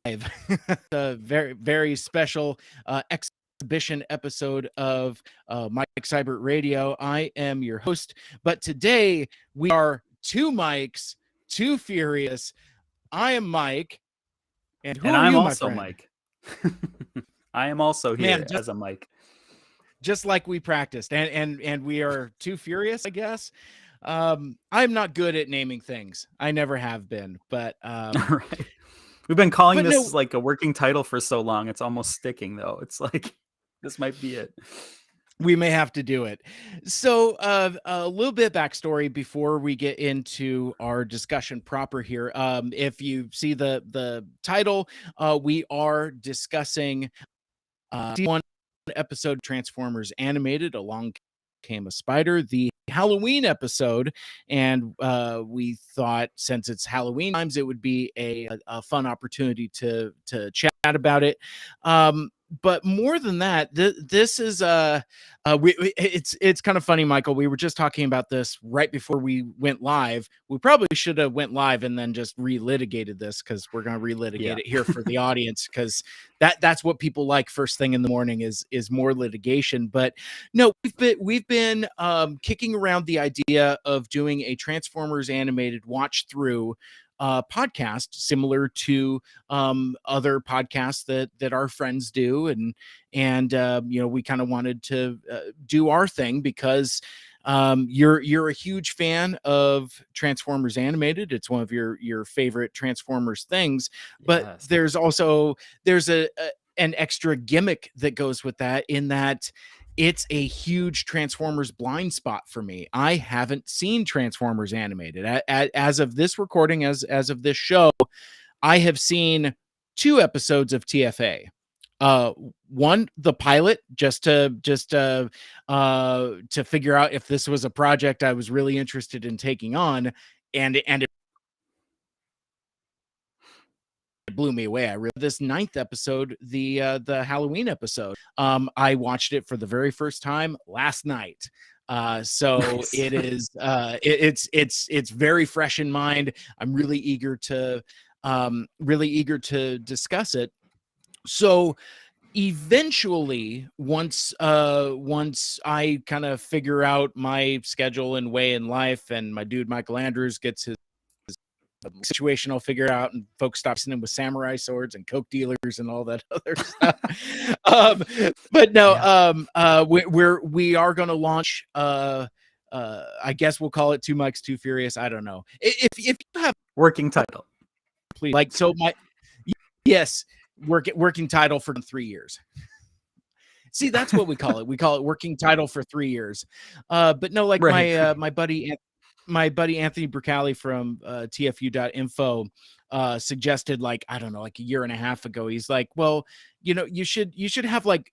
a very special exhibition episode of Mike Seibert Radio. I am your host, but today we are two Mikes, two Furious. I am Mike, and who And are I'm you, my also friend? Mike. I am also Man, here as a Mike. just like we practiced, and we are too Furious, I guess. I'm not good at naming things. I never have been, but Right. We've been calling but this no, like a working title for so long. It's almost sticking, though. It's like this might be it. we may have to do it. So, a little bit backstory before we get into our discussion proper here. If you see the title, we are discussing one episode Transformers animated. Along came a spider, the Halloween episode, and we thought since it's Halloween times, it would be a fun opportunity to chat about it. But more than that, this is it's kind of funny, Michael. We were just talking about this right before we went live. We probably should have went live and then just relitigated this because we're going to relitigate it here for the audience because that's what people like first thing in the morning is more litigation. But no, we've been kicking around the idea of doing a Transformers animated watch through podcast similar to other podcasts that our friends do, and we kind of wanted to do our thing because you're a huge fan of Transformers animated. It's one of your favorite Transformers things, but Yes. there's an extra gimmick that goes with that, in that it's a huge Transformers blind spot for me. I haven't seen Transformers animated. As of this recording, as of this show, I have seen 2 episodes of TFA. One, the pilot, just to figure out if this was a project I was really interested in taking on, and it blew me away. I really this 9th episode, the Halloween episode. I watched it for the very first time last night. So Nice. it is it's very fresh in mind. I'm really eager to discuss it. So eventually, once I kind of figure out my schedule and way in life, and my dude Michael Andrews gets his situation all figured out, and folks stop sitting with samurai swords and coke dealers and all that other stuff. But no, we are going to launch. I guess we'll call it Two Mikes, Two Furious. I don't know. If you have Working title. please, like, so my yes, working title for 3 years. See, that's what we call it. We call it working title for 3 years. But no, like Right. my buddy Anthony Bricali from TFU.info suggested, like, I don't know, like a year and a half ago. He's like, well, you should have like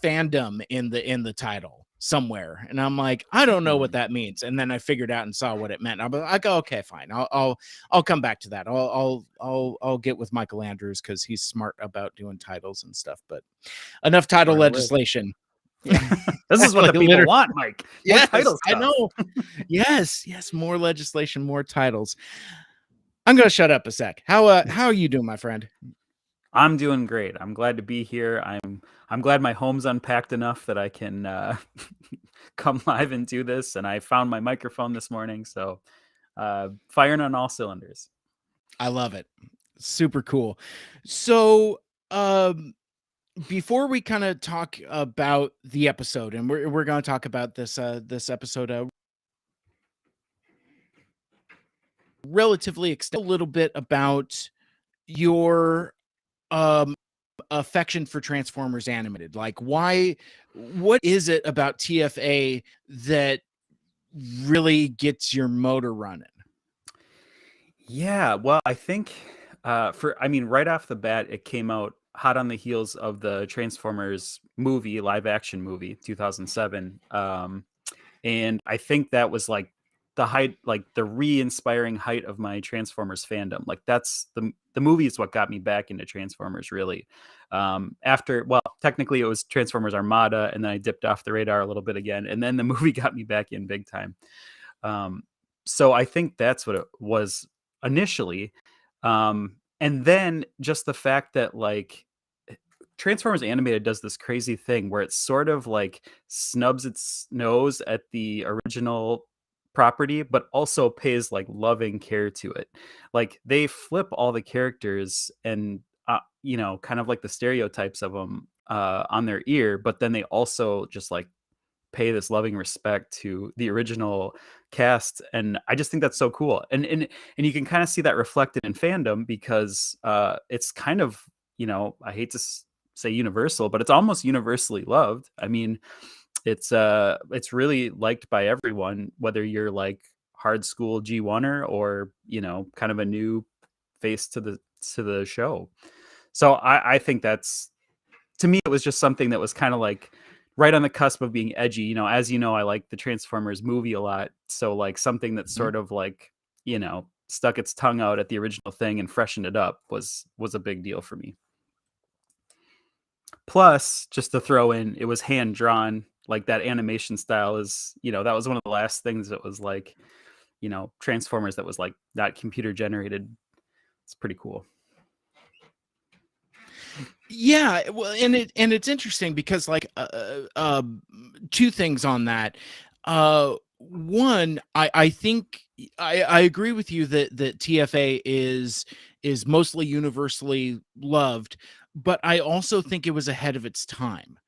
fandom in the title somewhere. And I'm like, I don't know what that means. And then I figured out and saw what it meant. I go, okay, fine. I'll come back to that. I'll get with Michael Andrews because he's smart about doing titles and stuff. But enough title legislation. Yeah. This is what Like, the people want, Mike. More yes, title I stuff. know. Yes, more legislation, more titles. I'm gonna shut up a sec. How are you doing, my friend? I'm doing great. I'm glad to be here. I'm glad my home's unpacked enough that I can come live and do this. And I found my microphone this morning, so firing on all cylinders. I love it. Super cool. So, before we kind of talk about the episode, and we're going to talk about this episode relatively extend a little bit about your affection for Transformers animated. Like, what is it about TFA that really gets your motor running? Yeah, well, I think right off the bat, it came out hot on the heels of the Transformers movie, live action movie, 2007. And I think that was like the height, like the re-inspiring height of my Transformers fandom. Like that's the movie is what got me back into Transformers, really. Technically it was Transformers Armada, and then I dipped off the radar a little bit again, and then the movie got me back in big time. So I think that's what it was initially. And then just the fact that like Transformers Animated does this crazy thing where it sort of like snubs its nose at the original property, but also pays like loving care to it. Like they flip all the characters and you know, kind of like the stereotypes of them on their ear, but then they also just like pay this loving respect to the original cast, and I just think that's so cool. And you can kind of see that reflected in fandom because it's kind of, you know, I hate to say universal, but it's almost universally loved. I mean, it's really liked by everyone, whether you're like hard school G1er or, you know, kind of a new face to the show. So I think that's, to me, it was just something that was kind of like right on the cusp of being edgy. You know, as you know, I like the Transformers movie a lot. So like something that Mhm. sort of like, you know, stuck its tongue out at the original thing and freshened it up was a big deal for me. Plus, just to throw in, it was hand drawn. Like that animation style is, you know, that was one of the last things that was like, you know, Transformers that was like not computer generated. It's pretty cool. Yeah, well, and it's interesting because like two things on that. One, I think I agree with you that TFA is mostly universally loved, but I also think it was ahead of its time.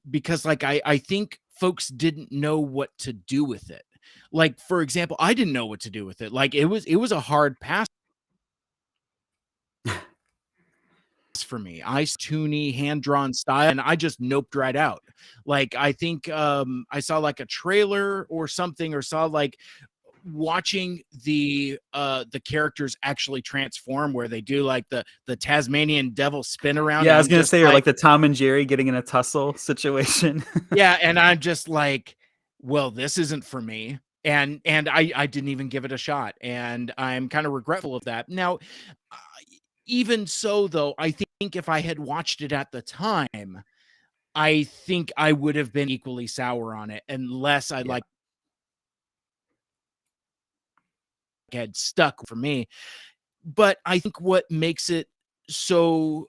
Because like I think folks didn't know what to do with it. Like for example, I didn't know what to do with it. Like it was a hard pass for me. Toony hand-drawn style, and I just noped right out. Like, I think, I saw, like, a trailer or something, or saw, like, watching the characters actually transform where they do, like, the Tasmanian devil spin around, Yeah, and I was I'm gonna just say, or like like the Tom and Jerry getting in a tussle situation. yeah, and I'm just like, "Well, this isn't for me." And I didn't even give it a shot, and I'm kinda regretful of that. Now, uh, even so, though, I think if I had watched it at the time, I think I would have been equally sour on it unless I, Yeah, like, had stuck for me. But I think what makes it so,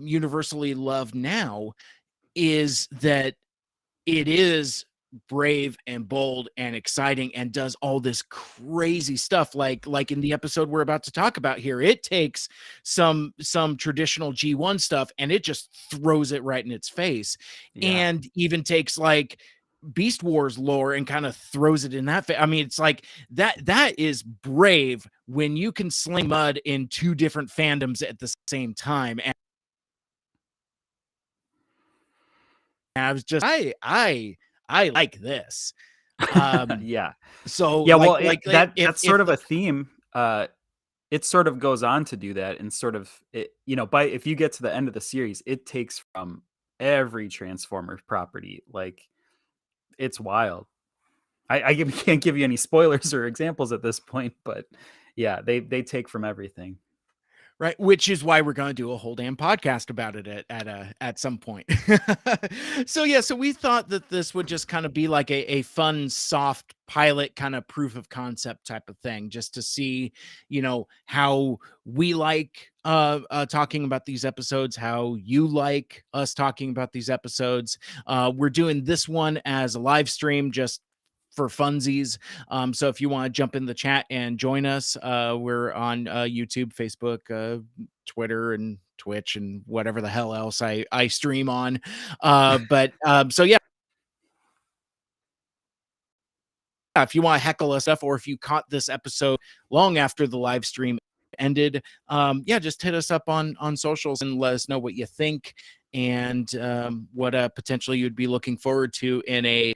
universally loved now is that it is brave and bold and exciting and does all this crazy stuff like in the episode we're about to talk about here. It takes some traditional G1 stuff and it just throws it right in its face, yeah. and even takes like Beast Wars lore and kind of throws it in that I mean, it's like that is brave when you can sling mud in two different fandoms at the same time. And I was just I like this. Um Yeah. So, Yeah, well, if that's sort of the a theme. It sort of goes on to do that, and sort of it, you know, by if you get to the end of the series, it takes from every Transformers property. Like it's wild. Can't give you any spoilers or examples at this point, but yeah, they take from everything. right, which is why we're gonna do a whole damn podcast about it at some point. So, yeah, so we thought that this would just kinda be like a fun, soft pilot kinda proof of concept type of thing, just to see, how we like, talking about these episodes, how you like us talking about these episodes. We're doing this one as a live stream just for funsies. So if you want to jump in the chat and join us, we're on YouTube, Facebook, Twitter, and Twitch, and whatever the hell else I stream on. But so yeah, if you want to heckle us stuff, or if you caught this episode long after the live stream ended, yeah, just hit us up on socials and let us know what you think, and what potentially you'd be looking forward to in a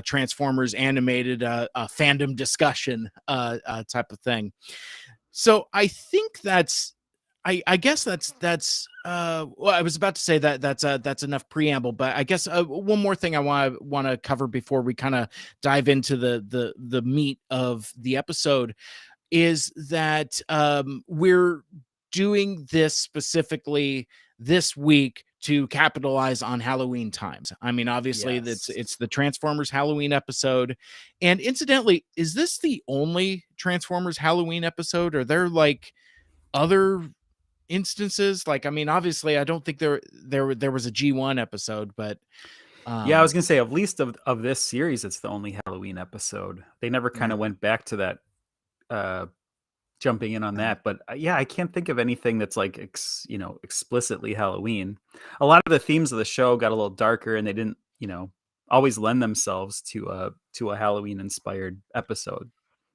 Transformers animated fandom discussion type of thing. So I think I guess that's well, I was about to say that that's enough preamble, but I guess one more thing I want to cover before we kind of dive into the meat of the episode is that we're doing this specifically this week to capitalize on Halloween times. I mean, obviously, Yes. it's the Transformers Halloween episode, and incidentally, is this the only Transformers Halloween episode? Or there like other instances? Like, I mean, obviously, I don't think there was a G1 episode, but Yeah, I was gonna say, at least of this series, it's the only Halloween episode. They never kind yeah. of went back to that, uh, jumping in on uh, that. But yeah, I can't think of anything that's like explicitly Halloween. A lot of the themes of the show got a little darker, and they didn't always lend themselves to a Halloween inspired episode.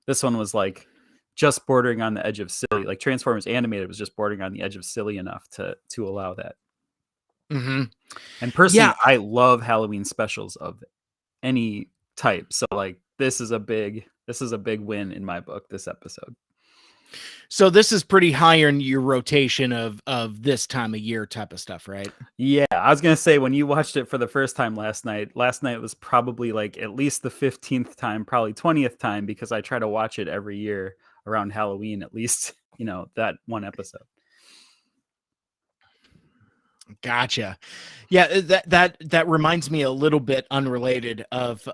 This one was like just bordering on the edge of silly. Like Transformers Animated was just bordering on the edge of silly enough to allow that. mhm. And Yeah. personally, I love Halloween specials of any type. So like this is a big win in my book, this episode. So this is pretty high in your rotation of this time of year type of stuff, right? Yeah, I was gonna say when you watched it for the first time last night was probably like at least the 15th time, probably 20th time, because I try to watch it every year around Halloween, at least, that one episode. Gotcha. Yeah, that reminds me a little bit unrelated of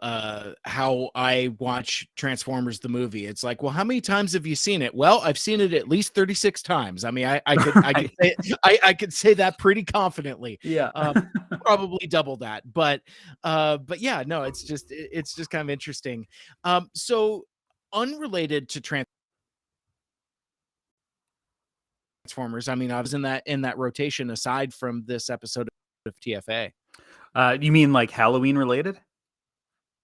how I watch Transformers the movie. It's like, well, how many times have you seen it? Well, I've seen it at least 36 times. I mean, Right. I could say that pretty confidently. Yeah. Probably double that. But yeah, no, it's just kind of interesting. So unrelated to Transformers, I mean, I was in that rotation aside from this episode of TFA. You mean like Halloween related?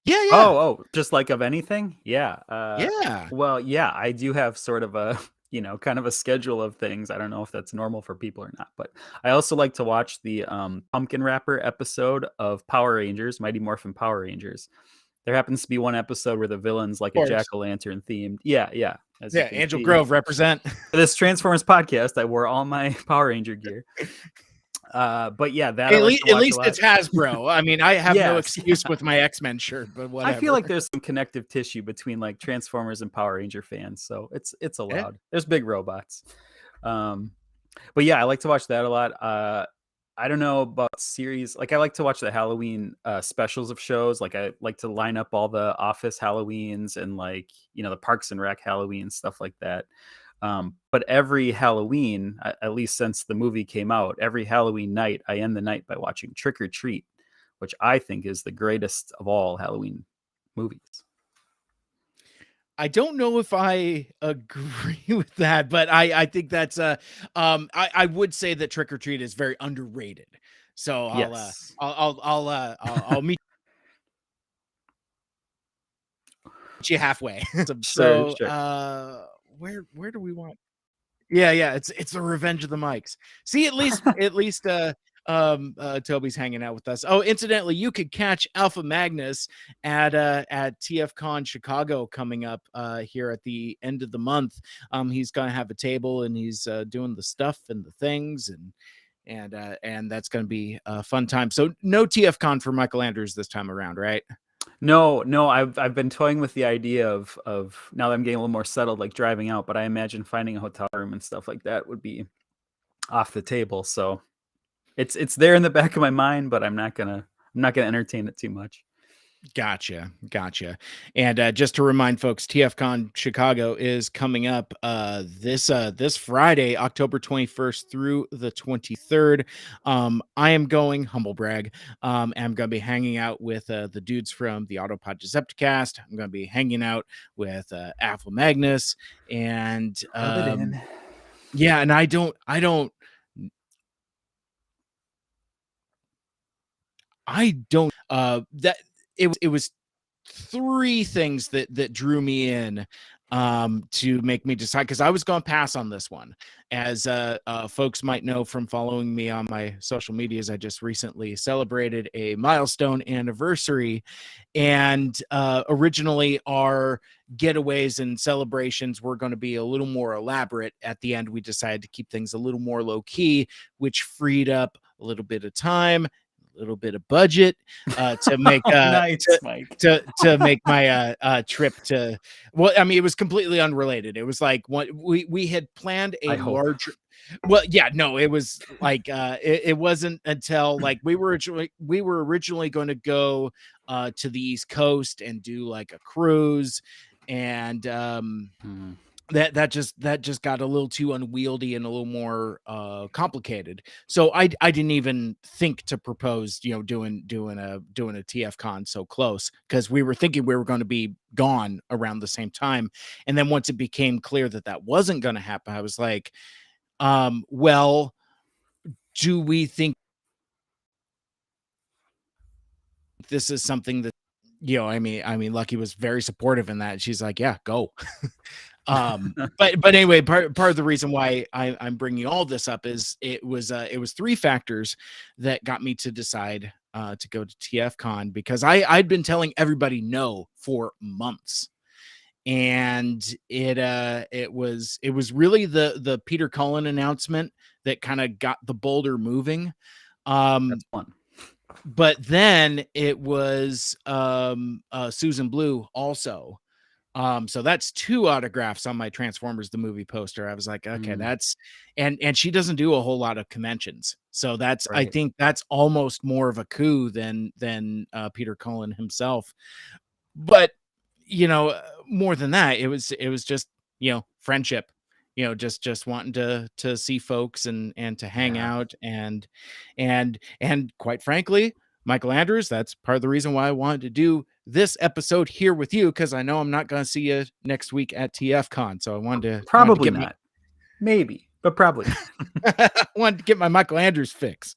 Yeah, yeah. Oh, just like of anything? Yeah. Yeah. Well, yeah, I do have sort of a, kind of a schedule of things. I don't know if that's normal for people or not, but I also like to watch the Pumpkin Wrapper episode of Power Rangers, Mighty Morphin Power Rangers. There happens to be one episode where the villain's like Of a course. jack-o'-lantern themed. Yeah, yeah. As you Yeah, can Angel see, Grove represent. for this Transformers podcast, I wore all my Power Ranger gear. But yeah, that I At like least to watch a lot. it's Hasbro. I mean, I have no Yes, excuse yeah. with my X-Men shirt, but I feel whatever. like there's some connective tissue between like Transformers and Power Ranger fans, so it's Yeah. allowed. There's big robots. Um, but yeah, I like to watch that a lot. I don't know about series. Like I like to watch the Halloween specials of shows. Like I like to line up all the Office Halloweens and like the Parks and Rec Halloween stuff like that. But every Halloween, at least since the movie came out, every Halloween night, I end the night by watching Trick or Treat, which I think is the greatest of all Halloween movies. I don't know if I agree with that, but I think that's I would say that Trick or Treat is very underrated. So Yes. I'll meet you halfway. Sure, So sure. where do we want? Yeah, yeah, it's the Revenge of the Mikes. See, at least Toby's hanging out with us. Oh, incidentally, you could catch Alpha Magnus at TFCon Chicago coming up here at the end of the month. He's gonna have a table and he's doing the stuff and the things and that's gonna be a fun time. So no TFCon for Michael Andrews this time around, right? No, no, I've been toying with the idea of now that I'm getting a little more settled, like driving out, but I imagine finding a hotel room and stuff like that would be off the table. So it's there in the back of my mind, but I'm not gonna entertain it too much. Gotcha, gotcha. And just to remind folks, TFCon Chicago is coming up this Friday, October 21st through the 23rd. I am going, humble brag. I'm going to be hanging out with the dudes from the Autopod Decepticast. I'm going to be hanging out with Alpha Magnus and Rub it in. yeah, and I don't that it was three things that drew me in to make me decide because I was going to pass on this one. As folks might know from following me on my social medias, I just recently celebrated a milestone anniversary, and originally our getaways and celebrations were going to be a little more elaborate. At the end, we decided to keep things a little more low key, which freed up a little bit of time, a little bit of budget to make Nice, Mike. to make my trip to, well, I mean, it was completely unrelated. It was like what we had planned a I hope. larger, well, yeah, no, it was like it wasn't until like we were originally going to go to the East Coast and do like a cruise and Hmm. that just got a little too unwieldy and a little more complicated. So I didn't even think to propose, doing a TF con so close, because we were thinking we were going to be gone around the same time. And then once it became clear that that wasn't going to happen, I was like, well, do we think this is something that, I mean, Lucky was very supportive in that. She's like, yeah, go. But anyway, part of the reason why I'm bringing all this up is it was three factors that got me to decide to go to TFCon, because I'd been telling everybody no for months, and it was really the Peter Cullen announcement that kind of got the boulder moving. That's one. But then it was Susan Blue also. So that's two autographs on my Transformers the movie poster. I was like, okay, Mm, and she doesn't do a whole lot of conventions. So I right. think that's almost more of a coup than Peter Cullen himself. But more than that, it was just, friendship, just wanting to see folks and to hang Yeah. out, and quite frankly, Michael Andrews, that's part of the reason why I wanted to do this episode here with you, because I know I'm not going to see you next week at TFCon. So I wanted to Probably get my not. Maybe, but probably not. wanted to get my Michael Andrews fix.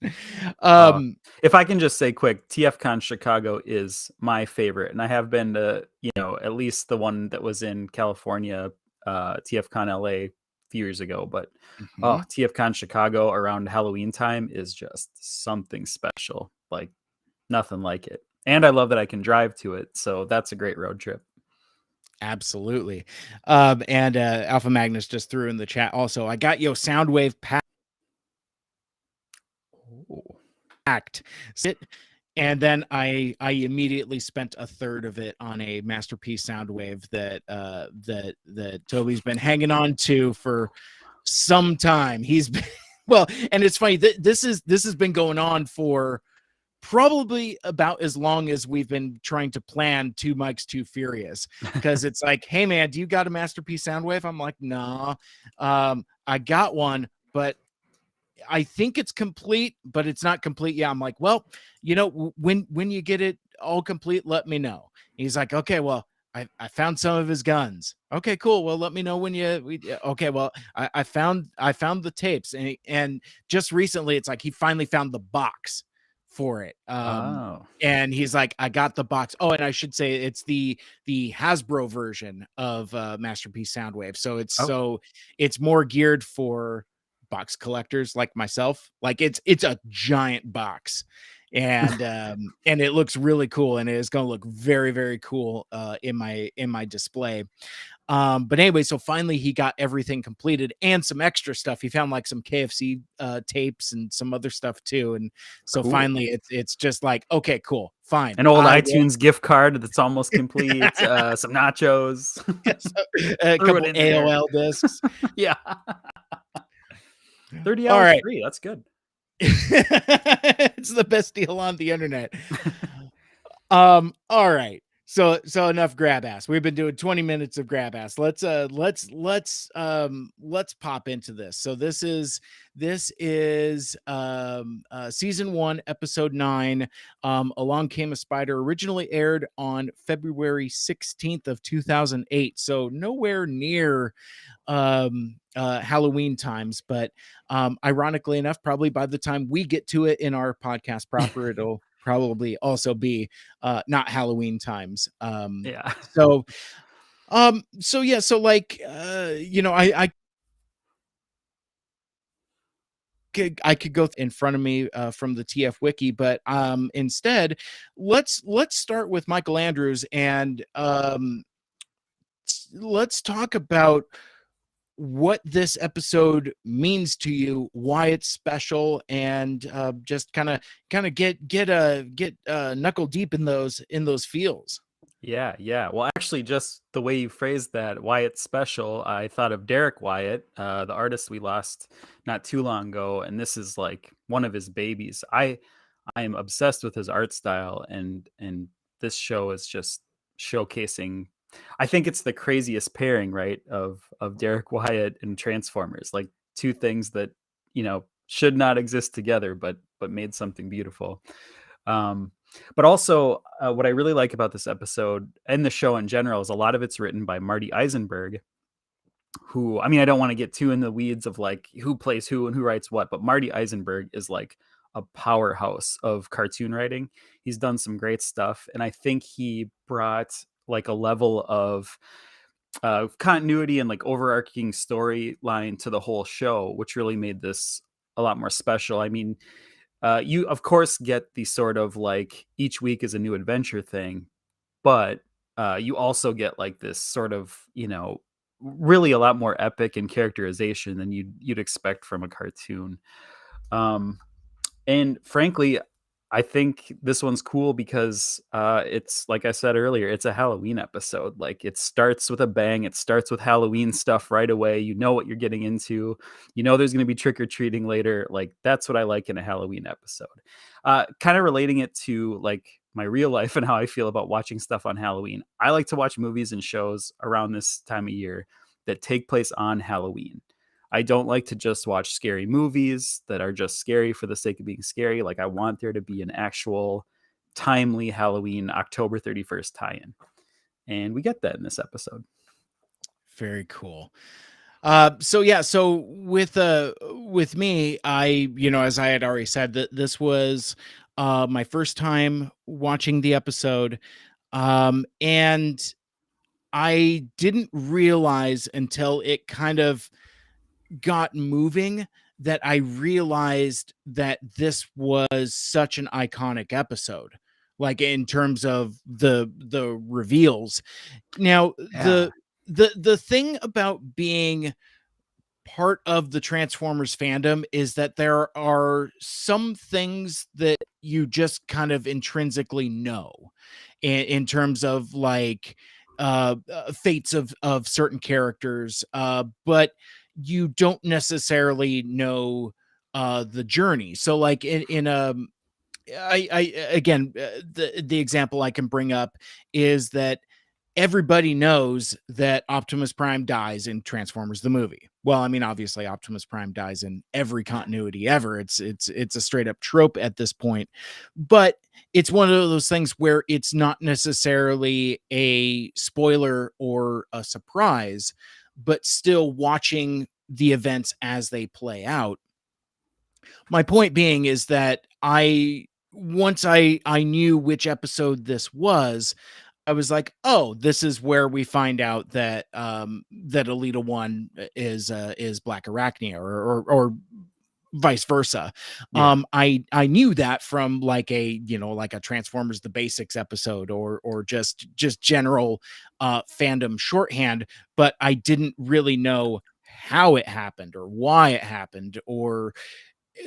Uh, Um, if I can just say quick, TFCon Chicago is my favorite, and I have been to, at least the one that was in California, TFCon LA a few years ago. But mhm. TFCon Chicago around Halloween time is just something special, like nothing like it. And I love that I can drive to it, so that's a great road trip. Absolutely. And Alpha Magnus just threw in the chat also, I got yo Soundwave Ooh. packed. And then I immediately spent a third of it on a Masterpiece Soundwave that Toby's been hanging on to for some time. He's been well, and it's funny that this has been going on for probably about as long as we've been trying to plan Two Mics Too Furious, because it's like, hey man, do you got a Masterpiece Soundwave? I'm like, nah. I got one, but I think it's complete, but it's not complete. Yeah, I'm like, well, when you get it all complete, let me know. He's like, okay, well, I found some of his guns. Okay, cool. Well, let me know when okay, well, I found the tapes, and just recently, it's like he finally found the box for it. Oh. And he's like, I got the box. Oh, and I should say it's the Hasbro version of Masterpiece Soundwave. Oh. So it's more geared for box collectors like myself. Like it's a giant box, and it looks really cool, and it is going to look very, very cool in my display. But anyway, so finally he got everything completed and some extra stuff. He found like some KFC tapes and some other stuff too, and so Cool. finally it's just like, okay, cool, fine, An old I will. iTunes gift card that's almost complete, some nachos. A Threw it couple in there. AOL discs. Yeah. 30 All hours right. free, that's good. It's the best deal on the internet. All right. So enough grab ass. We've been doing 20 minutes of grab ass. Let's pop into this. So this is season 1, episode 9. Along Came a Spider originally aired on February 16th of 2008. So nowhere near Halloween times, but ironically enough, probably by the time we get to it in our podcast proper, it'll probably also be not Halloween times. Yeah. So yeah, so like I could go in front of me from the TF wiki, but instead let's start with Michael Andrews, and let's talk about what this episode means to you, why it's special, and just kind of get knuckle deep in those feels. Yeah, yeah. Well, actually, just the way you phrased that, Wyatt special, I thought of Derek Wyatt, the artist we lost not too long ago, and this is like one of his babies. I am obsessed with his art style, and this show is just showcasing I think it's the craziest pairing, right? Of Derek Wyatt and Transformers, like two things that, should not exist together, but made something beautiful. Um, but also, what I really like about this episode and the show in general is a lot of it's written by Marty Eisenberg, who, I mean, I don't want to get too in the weeds of like who plays who and who writes what, but Marty Eisenberg is like a powerhouse of cartoon writing. He's done some great stuff, and I think he brought like a level of continuity and like overarching storyline to the whole show, which really made this a lot more special. I mean, you of course get the sort of like each week is a new adventure thing, but you also get like this sort of, really a lot more epic and characterization than you'd expect from a cartoon. Um, and frankly, I think this one's cool because it's like I said earlier, it's a Halloween episode. Like it starts with a bang. It starts with Halloween stuff right away. You know what you're getting into. You know there's going to be trick or treating later. Like that's what I like in a Halloween episode. Kind of relating it to like my real life and how I feel about watching stuff on Halloween. I like to watch movies and shows around this time of year that take place on Halloween. I don't like to just watch scary movies that are just scary for the sake of being scary. Like I want there to be an actual timely Halloween October 31st tie-in. And we get that in this episode. Very cool. So yeah, so with me, as I had already said, that this was my first time watching the episode. And I didn't realize until it kind of got moving that I realized that this was such an iconic episode, like in terms of the reveals. Now, Yeah. the thing about being part of the Transformers fandom is that there are some things that you just kind of intrinsically know in terms of like fates of certain characters, but you don't necessarily know the journey. So like in I again, the example I can bring up is that everybody knows that Optimus Prime dies in Transformers the movie. Well, I mean, obviously Optimus Prime dies in every continuity ever. It's a straight up trope at this point. But it's one of those things where it's not necessarily a spoiler or a surprise, but still watching the events as they play out. My point being is that once I knew which episode this was, I was like, "Oh, this is where we find out that that Alita 1 is Black Arachnia or vice versa." Yeah. I knew that from like like a Transformers the Basics episode or just general fandom shorthand, but I didn't really know how it happened or why it happened or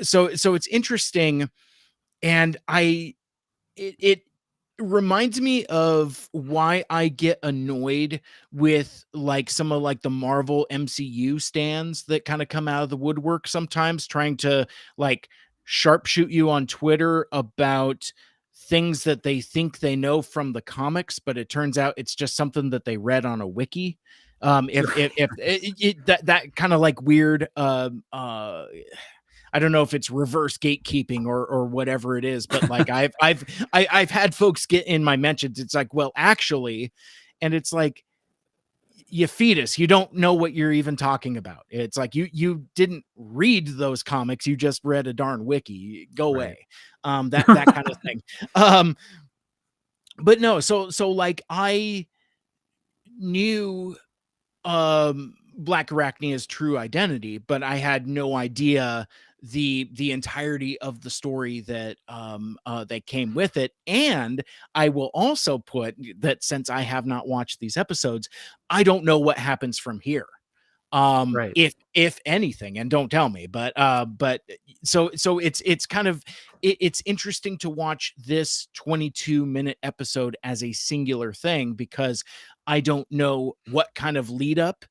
so it's interesting. And it reminds me of why I get annoyed with like some of like the Marvel MCU stands that kind of come out of the woodwork sometimes trying to like sharpshoot you on Twitter about things that they think they know from the comics, but it turns out it's just something that they read on a wiki. If that kind of like weird I don't know if it's reverse gatekeeping or whatever it is, but like I've had folks get in my mentions. It's like, well, actually, and it's like, you fetus, you don't know what you're even talking about. It's like you didn't read those comics, you just read a darn wiki. Go Right. away. That kind of thing. Um, but no, so like I knew Black Arachnia's true identity, but I had no idea the entirety of the story that came with it. And I will also put that since I have not watched these episodes, I don't know what happens from here. Right. If anything, and don't tell me, but so it's kind of it's interesting to watch this 22-minute episode as a singular thing because I don't know what kind of lead up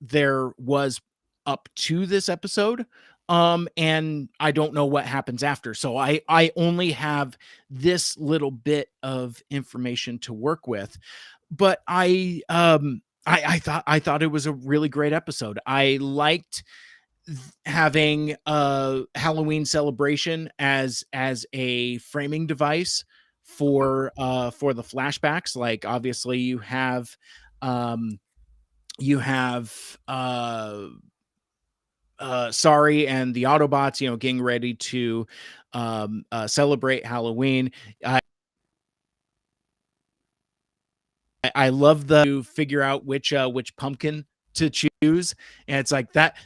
there was up to this episode. and I don't know what happens after. So I only have this little bit of information to work with. But I thought it was a really great episode. I liked having a Halloween celebration as a framing device for the flashbacks. Like obviously um you have Sorry and the Autobots, getting ready to celebrate Halloween. I love the figure out which pumpkin to choose, and it's like that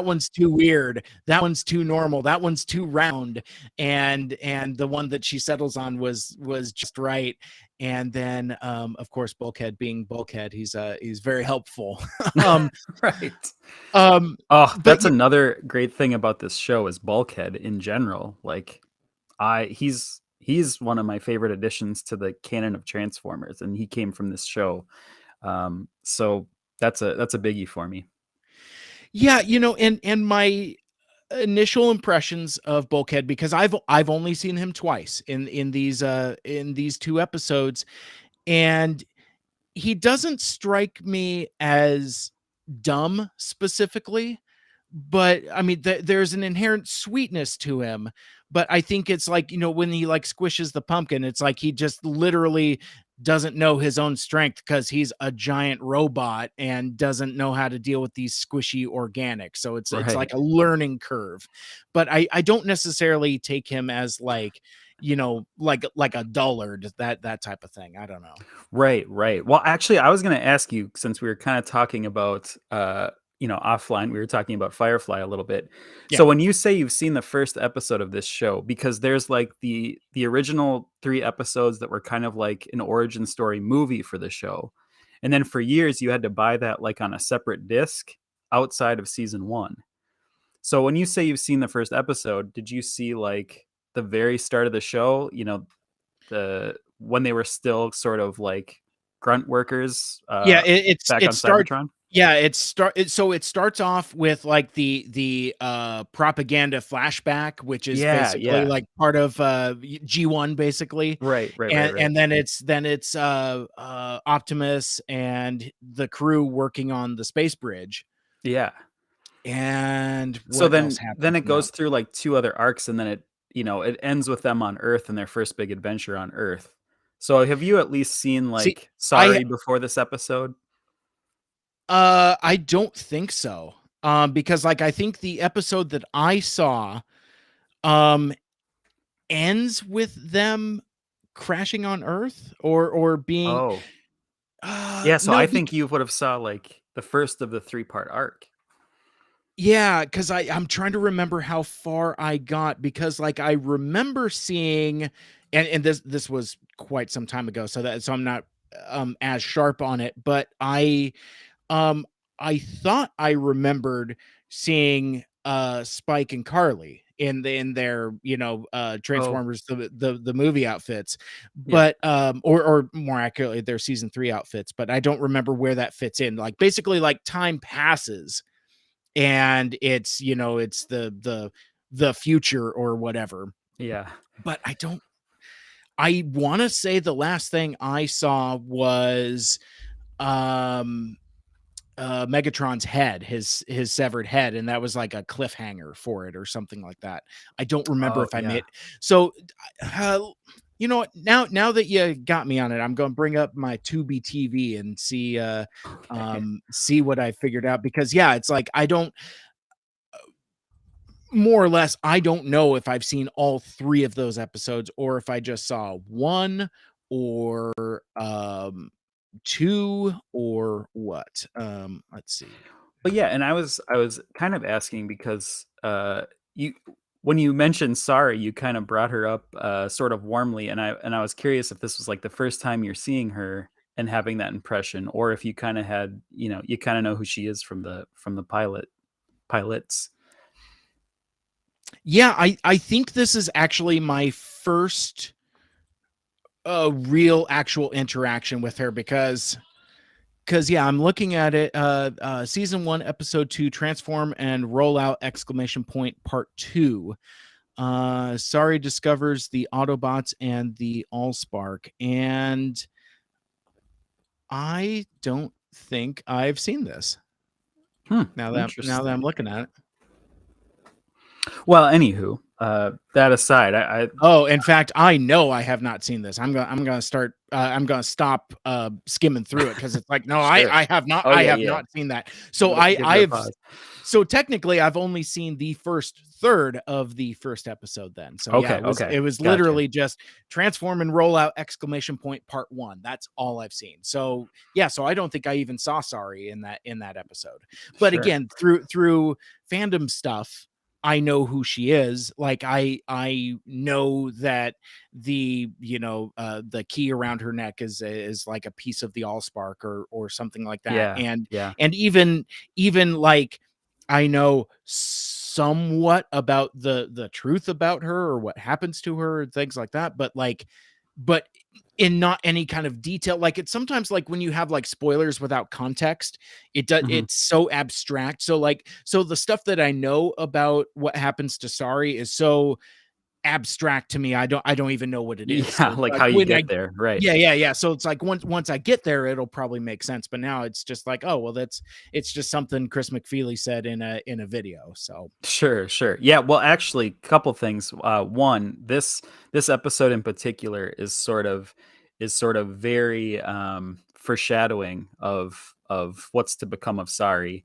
one's too weird, that one's too normal, that one's too round, and the one that she settles on was just right. And then of course, Bulkhead being Bulkhead, he's very helpful. um Right. um Oh, but that's another great thing about this show is Bulkhead in general. Like he's one of my favorite additions to the canon of Transformers, and he came from this show. So that's a biggie for me. yeah, and my initial impressions of Bulkhead, because I've only seen him twice in these two episodes, and he doesn't strike me as dumb specifically, but I mean, there's an inherent sweetness to him. But I think it's like, when he like squishes the pumpkin, it's like he just literally doesn't know his own strength because he's a giant robot and doesn't know how to deal with these squishy organics. So it's like Right. a learning curve. But I don't necessarily take him as like, like a dullard, that type of thing. I don't know. Right, right. Well, actually, I was going to ask you since we were kind of talking about, offline, we were talking about Firefly a little bit. Yeah. So when you say you've seen the first episode of this show, because there's like the original 3 episodes that were kind of like an origin story movie for the show, and then for years you had to buy that like on a separate disc outside of season 1. So when you say you've seen the first episode, did you see like the very start of the show? The when they were still sort of like grunt workers Yeah, back it on starts. Cybertron? Yeah, so it starts off with like the propaganda flashback, which is Yeah, basically yeah. like part of G1 basically. Right, right, right, And right. then it's Optimus and the crew working on the space bridge. Yeah. And So what else then happened it from that? goes through like 2 other arcs, and then it ends with them on Earth and their first big adventure on Earth. So have you at least seen See, like I Sorry before this episode? I don't think so. Because like I think the episode that I saw um ends with them crashing on Earth or being Oh. Yeah, so no I bec think you would have saw like the first of the 3-part arc. yeah, because I'm trying to remember how far I got, because like I remember seeing, and this was quite some time ago, so I'm not as sharp on it, but um I thought I remembered seeing Spike and Carly in their Oh, Transformers the movie outfits, yeah. but or more accurately their season 3 outfits, but I don't remember where that fits in. Like basically like time passes and it's the future or whatever. Yeah. But I want to say the last thing I saw was um Megatron's head, his severed head, and that was like a cliffhanger for it or something like that. I don't remember Oh, if I yeah. made so. Uh, you know what? Now that you got me on it, I'm going to bring up my Tubi TV and Okay. see what I figured out, because yeah, it's like I don't, more or less, I don't know if I've seen all 3 of those episodes or if I just saw 1 or 2 or what. Let's see. But yeah, and I was kind of asking because you when you mentioned Sorry, you kind of brought her up sort of warmly, and I was curious if this was like the first time you're seeing her and having that impression, or if you kind of had, you kind of know who she is from the pilots. Yeah, I think this is actually my first real actual interaction with her, because because yeah, I'm looking at it. Season 1, episode 2, transform and roll out exclamation point part 2. Sorry discovers the Autobots and the Allspark, and I don't think I've seen this. Now that I'm Interesting. looking at it. Well, anywho, that aside, I Oh, in fact, I know I have not seen this. I'm gonna start. I'm gonna stop skimming through it because it's like, no, sure. I have not. Oh I yeah, have yeah. not seen that. So Give it I a have. pause. So technically, I've only seen the first third of the first episode. Then, so yeah, Okay, it was okay, it was gotcha. literally just transform and roll out exclamation point part 1. That's all I've seen. So yeah, so I don't think I even saw Sorry in that episode. But Sure. again, through fandom stuff, I know who she is. Like I know that the key around her neck is like a piece of the Allspark or something like that. Yeah, And yeah. and even like I know somewhat about the truth about her or what happens to her and things like that, but in not any kind of detail. Like it's sometimes like when you have like spoilers without context, Mhm. it's so abstract. So the stuff that I know about what happens to Sari is so abstract to me. I don't even know what it is. So Yeah, it's like like how you when get I there, right. yeah. So it's like once I get there, it'll probably make sense. But now it's just like, oh well, it's just something Chris McFeely said in a video. So Sure, sure. Yeah, well, actually, couple things. One, this episode in particular is sort of very foreshadowing of what's to become of Sari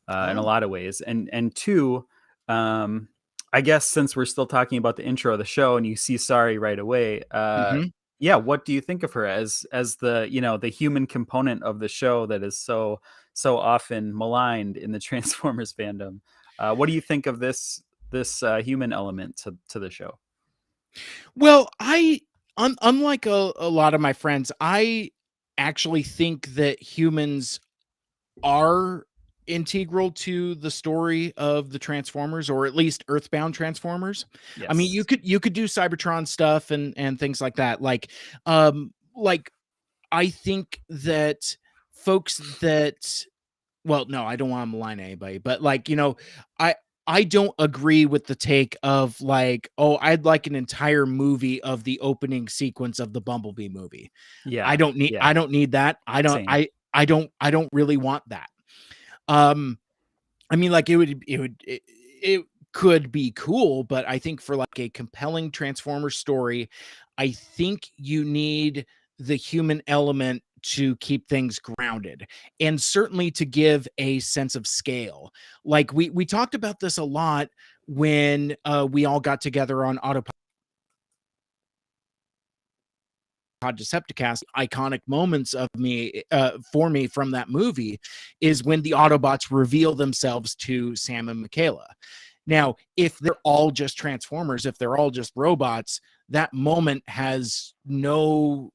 in a oh. lot of ways. And two, um, I guess since we're still talking about the intro of the show and you see Sari right away, Hmm. yeah, what do you think of her as the the human component of the show that is so often maligned in the Transformers fandom? What do you think of this human element to the show? Well, unlike a lot of my friends, I actually think that humans are integral to the story of the Transformers, or at least Earthbound Transformers. I mean, you Yes. could you could do Cybertron stuff and things like that. Like I think that folks that well, no, I don't want to malign anybody, but I I don't agree with the take of like, oh, I'd like an entire movie of the opening sequence of the Bumblebee movie. I Yeah. don't need Yeah. I don't need that. I don't Same. I I don't really want that. Um I mean, like it could be cool, but I think for like a compelling Transformers story, I think you need the human element to keep things grounded and certainly to give a sense of scale. Like we talked about this a lot when we all got together on Autopod Decepticast. Iconic moments of me for me from that movie is when the Autobots reveal themselves to Sam and Michaela. Now, if they're all just Transformers, if they're all just robots, that moment has no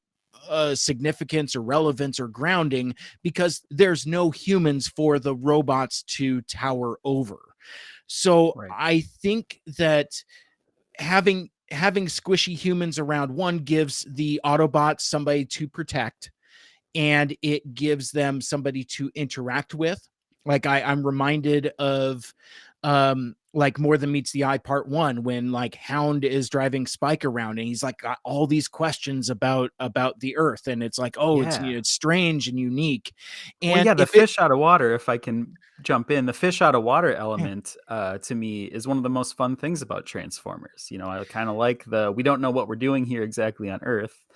significance or relevance or grounding because there's no humans for the robots to tower over. So Right. I think that having squishy humans around, one, gives the Autobots somebody to protect, and it gives them somebody to interact with. Like I'm reminded of like More Than Meets the Eye Part 1, when like Hound is driving Spike around and he's like got all these questions about the earth, and it's like, oh, it's Yeah. it's strange and unique. Well, And yeah, the if it fish out of water, if I can jump in, the fish out of water yeah, element to me is one of the most fun things about Transformers. I kind of like we don't know what we're doing here exactly on Earth.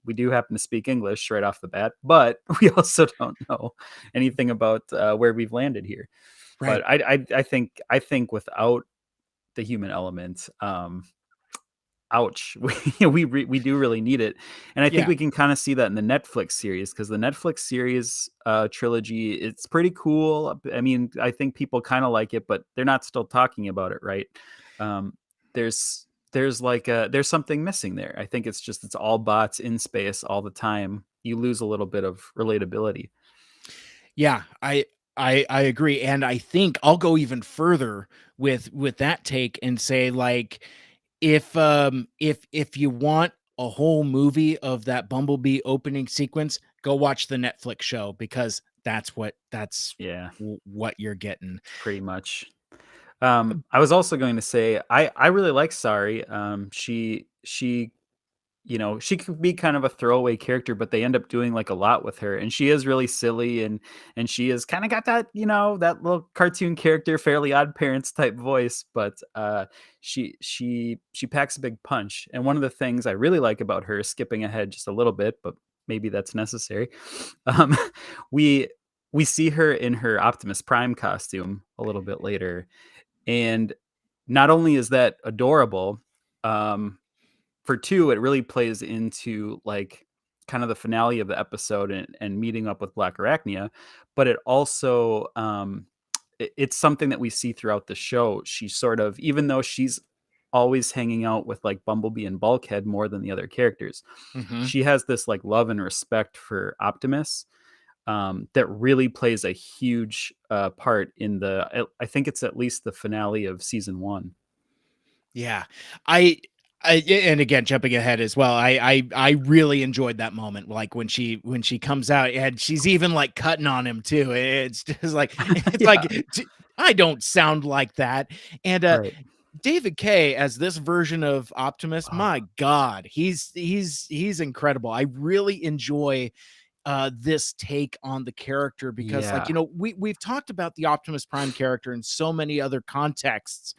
We do happen to speak English right off the bat, but we also don't know anything about where we've landed here. But right. I think without the human element, ouch, we do really need it. And I think Yeah. we can kind of see that in the Netflix series, because the Netflix series trilogy, it's pretty cool. I mean, I think people kind of like it, but they're not still talking about it, right? um there's like there's something missing there. I think it's all bots in space all the time. You lose a little bit of relatability. Yeah, I agree, and I think I'll go even further with that take and say, like, if you want a whole movie of that Bumblebee opening sequence, go watch the Netflix show, because that's Yeah, what you're getting. pretty much. I was also going to say I really like Sari. She she could be kind of a throwaway character, but they end up doing like a lot with her, and she is really silly, and she is kind of got that that little cartoon character, Fairly Odd Parents type voice, but she packs a big punch. And one of the things I really like about her, skipping ahead just a little bit, but maybe that's necessary, um, we we see her in her Optimus Prime costume a little bit later, and not only is that adorable, um, for two, it really plays into like kind of the finale of the episode, and meeting up with Black Arachnia, but it also it's something that we see throughout the show. She sort of, even though she's always hanging out with like Bumblebee and Bulkhead more than the other characters, Mhm. she has this like love and respect for Optimus, that really plays a huge part in I think it's at least the finale of season 1. Yeah. And again, jumping ahead as well, I really enjoyed that moment, like when she comes out and she's even like cutting on him too. It's just like it's like Yeah, I don't sound like that. And right. David Kaye as this version of Optimus, Oh, my God, he's incredible. I really enjoy this take on the character, because like, yeah. we've talked about the Optimus Prime character in so many other contexts.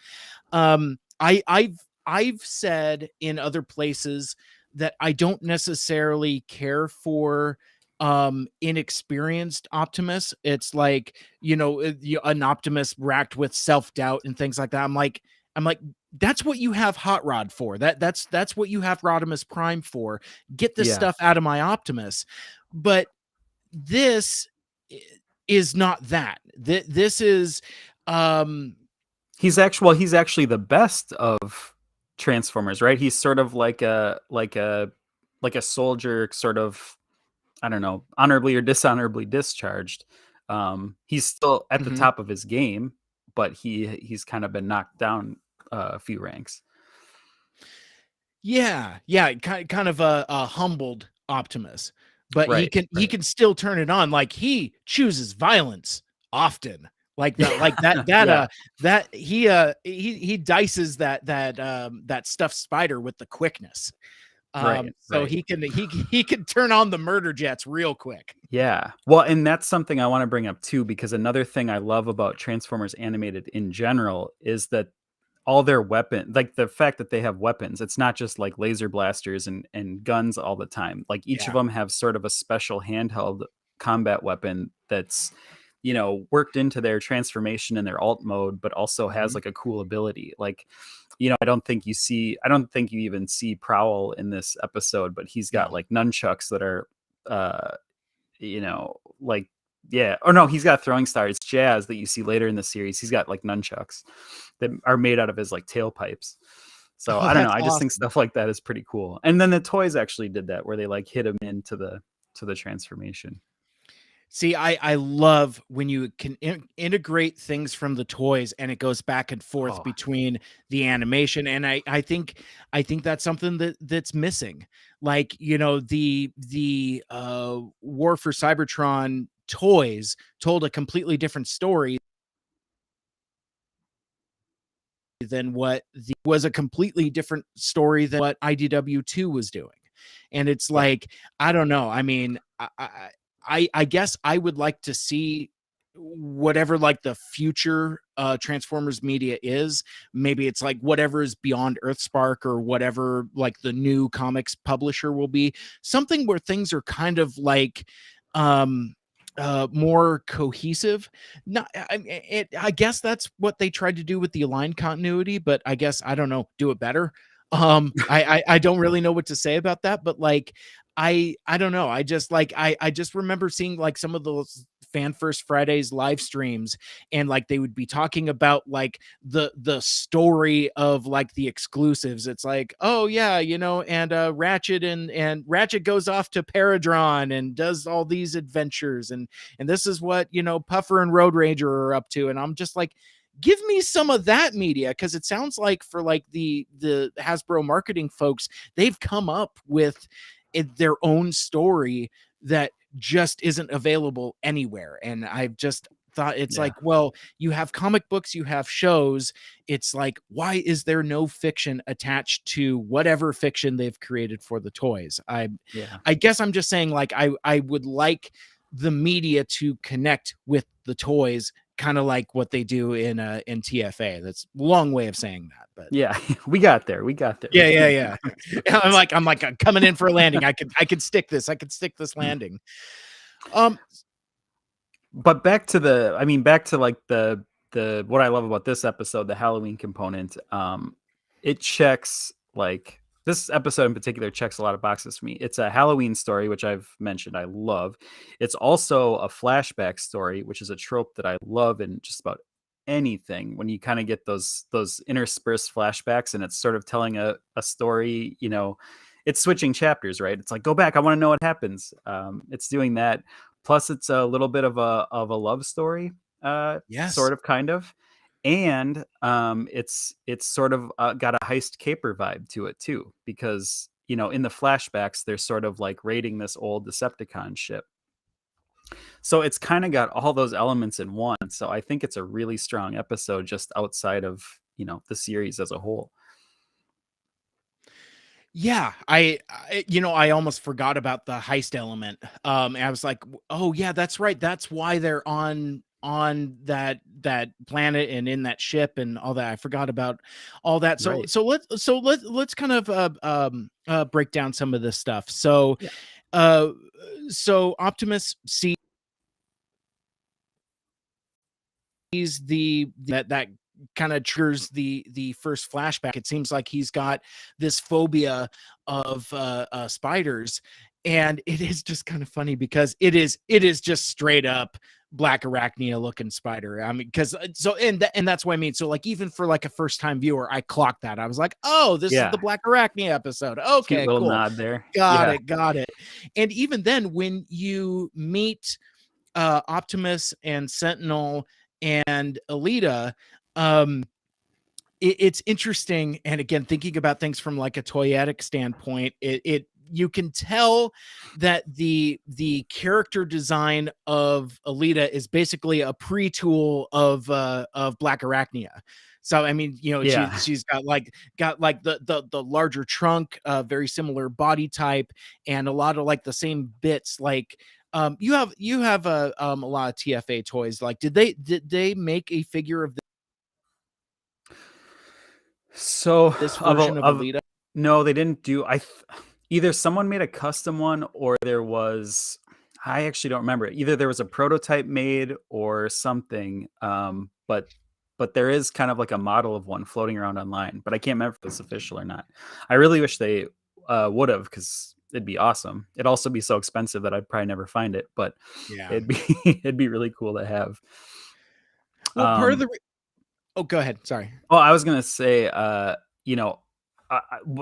I've said in other places that I don't necessarily care for inexperienced Optimus. It's like, an Optimus racked with self-doubt and things like that. I'm like that's what you have Hot Rod for. That's what you have Rodimus Prime for. Get this Yeah. stuff out of my Optimus. But this is not that. This is um He's actually the best of Transformers, right? He's sort of like a soldier, sort of, I don't know, honorably or dishonorably discharged. He's still at the mhm. top of his game, but he's kind of been knocked down a few ranks. Yeah, yeah, kind of a humbled Optimus, but he Right, can he right. can still turn it on. Like, he chooses violence often. Like that, like that that Yeah, that he dices that stuffed spider with the quickness. right, So right. he can turn on the murder jets real quick. Yeah. Well, and that's something I want to bring up too, because another thing I love about Transformers Animated in general is that all their weapon, like the fact that they have weapons, it's not just like laser blasters and guns all the time. Like each of Yeah. them have sort of a special handheld combat weapon that's worked into their transformation and their alt mode, but also has Mhm. like a cool ability. Like, I don't think you even see Prowl in this episode, but he's got No. like nunchucks that are uh like, yeah, or no, he's got throwing stars, Jazz, that you see later in the series. He's got like nunchucks that are made out of his like tailpipes. So Oh, I don't know. that's I just think awesome. stuff like that is pretty cool. And then the toys actually did that, where they like hit him into the transformation. See, I love when you can integrate things from the toys and it goes back and forth Oh, between the animation, and I think that's something that's missing. Like, the War for Cybertron toys told a completely different story than what the was a completely different story than what IDW2 was doing. And it's right. like, I don't know. I mean, I guess I would like to see whatever like the future Transformers media is. Maybe it's like whatever is beyond Earthspark, or whatever like the new comics publisher will be. Something where things are kind of like um more cohesive. Not I guess that's what they tried to do with the aligned continuity, but I guess, I don't know, do it better. I don't really know what to say about that, but like, I don't know. I just like I just remember seeing like some of those Fan First Fridays live streams, and like they would be talking about like the story of like the exclusives. It's like, oh yeah, and Ratchet and Ratchet goes off to Paradron and does all these adventures, and this is what Puffer and Road Ranger are up to. And I'm just like, give me some of that media, because it sounds like for like the Hasbro marketing folks, they've come up with their own story that just isn't available anywhere. And I've just thought it's Yeah. like, well, you have comic books, you have shows. It's like, why is there no fiction attached to whatever fiction they've created for the toys? Yeah. I guess I'm just saying, like, I would like the media to connect with the toys, kind of like what they do in TFA. That's a long way of saying that, but Yeah. We got there. We got there. yeah. I'm coming in for a landing. I could stick this. I could stick this landing. But back to like the what I love about this episode, the Halloween component. It checks, like, this episode in particular checks a lot of boxes for me. It's a Halloween story, which I've mentioned I love. It's also a flashback story, which is a trope that I love in just about anything. When you kind of get those interspersed flashbacks, and it's sort of telling a story, it's switching chapters, right? It's like, go back, I want to know what happens. It's doing that. Plus, it's a little bit of a love story, Yes. sort of, kind of, and it's sort of got a heist caper vibe to it too, because in the flashbacks they're sort of like raiding this old Decepticon ship. So it's kind of got all those elements in one. So I think it's a really strong episode, just outside of the series as a whole. Yeah, I almost forgot about the heist element. And I was like, oh yeah, that's right. That's why they're on that planet and in that ship and all that. I forgot about all that. So Right. let's kind of break down some of this stuff. So Yeah. uh so Optimus sees that kind of triggers the first flashback. It seems like he's got this phobia of spiders, and it is just kind of funny because it is just straight up Black Arachnia looking spider. I mean, because and that's what I mean. So like, even for like a first time viewer, I clocked that. I was like, oh, this is Yeah. the Black Arachnia episode. Cute Okay, little cool. nod there. Got Yeah. it, got it. And even then, when you meet Optimus and Sentinel and Alita, um, it's interesting. And again, thinking about things from like a toyetic standpoint, it you can tell that the character design of Alita is basically a pre-tool of Black Arachnia. So I mean, Yeah. she's got like the larger trunk, very similar body type, and a lot of like the same bits. Like you have a lot of TFA toys. Like, did they make a figure of So this of version of of Alita? no, they didn't do. Either someone made a custom one, or there was. I actually don't remember. Either there was a prototype made or something. But there is kind of like a model of one floating around online. But I can't remember if it's official or not. I really wish they would have, because it'd be awesome. It'd also be so expensive that I'd probably never find it. But Yeah. it'd be it'd be really cool to have. Well, part of Um, the oh, go ahead. Sorry. Oh, I was gonna say,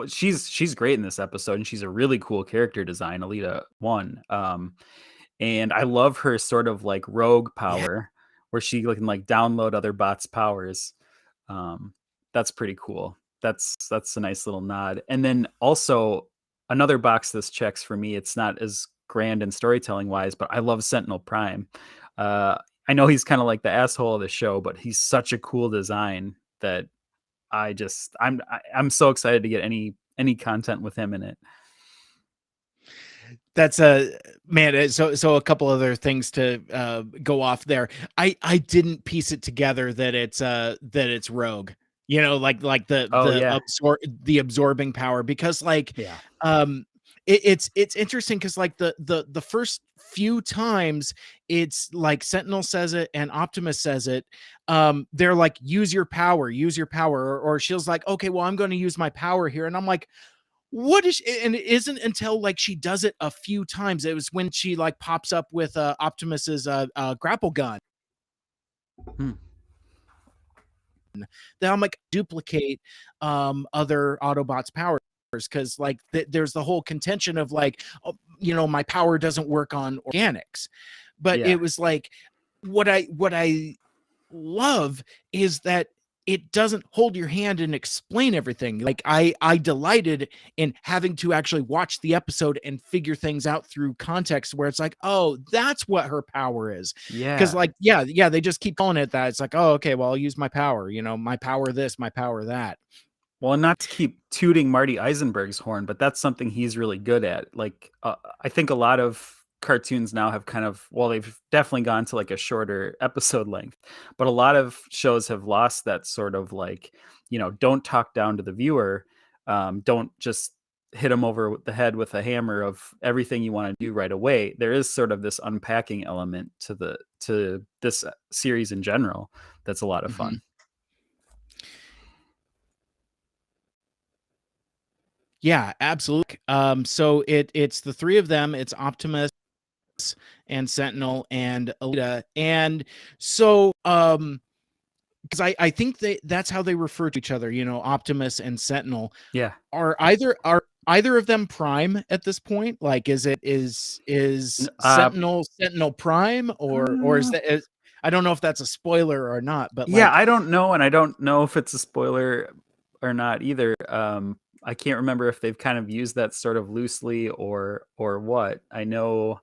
she's great in this episode, and she's a really cool character design, Alita One. And I love her sort of like rogue Yeah. power, where she can like download other bots' powers. Um, that's pretty cool. That's a nice little nod. And then also another box this checks for me. It's not as grand and storytelling wise, but I love Sentinel Prime. Uh, I know he's kind of like the asshole of the show, but he's such a cool design that I'm so excited to get any content with him in it. That's a man. So a couple other things to go off there. I didn't piece it together that it's Rogue. Like Oh yeah, the absorbing power, because like yeah, it's interesting because like the first few times it's like Sentinel says it and Optimus says it. They're like, use your power, or she's like, okay, well, I'm going to use my power here, and I'm like, what is and it isn't until like she does it a few times. It was when she like pops up with Optimus's grapple gun hmm. that I'm like, duplicate other Autobots powers, because like there's the whole contention of like, my power doesn't work on organics. But Yeah, it was like, what I love is that it doesn't hold your hand and explain everything. Like I delighted in having to actually watch the episode and figure things out through context where it's like, oh, that's what her power is. Because Yeah. like, yeah, they just keep calling it that. It's like, oh, okay, well, I'll use my power, my power this, my power that. Well, not to keep tooting Marty Eisenberg's horn, but that's something he's really good at. Like, I think a lot of cartoons now have kind of, well, they've definitely gone to like a shorter episode length, but a lot of shows have lost that sort of like, don't talk down to the viewer. Don't just hit them over the head with a hammer of everything you want to do right away. There is sort of this unpacking element to this series in general that's a lot of Mm-hmm. fun. Yeah, absolutely. So it's the three of them. It's Optimus and Sentinel and Alita. And so because I think that's how they refer to each other, Optimus and Sentinel. Yeah. Are either of them Prime at this point? Like, is Sentinel Prime, or is Uh, that I don't know if that's a spoiler or not, but Yeah, like, I don't know, and I don't know if it's a spoiler or not either. I can't remember if they've kind of used that sort of loosely or what. I know.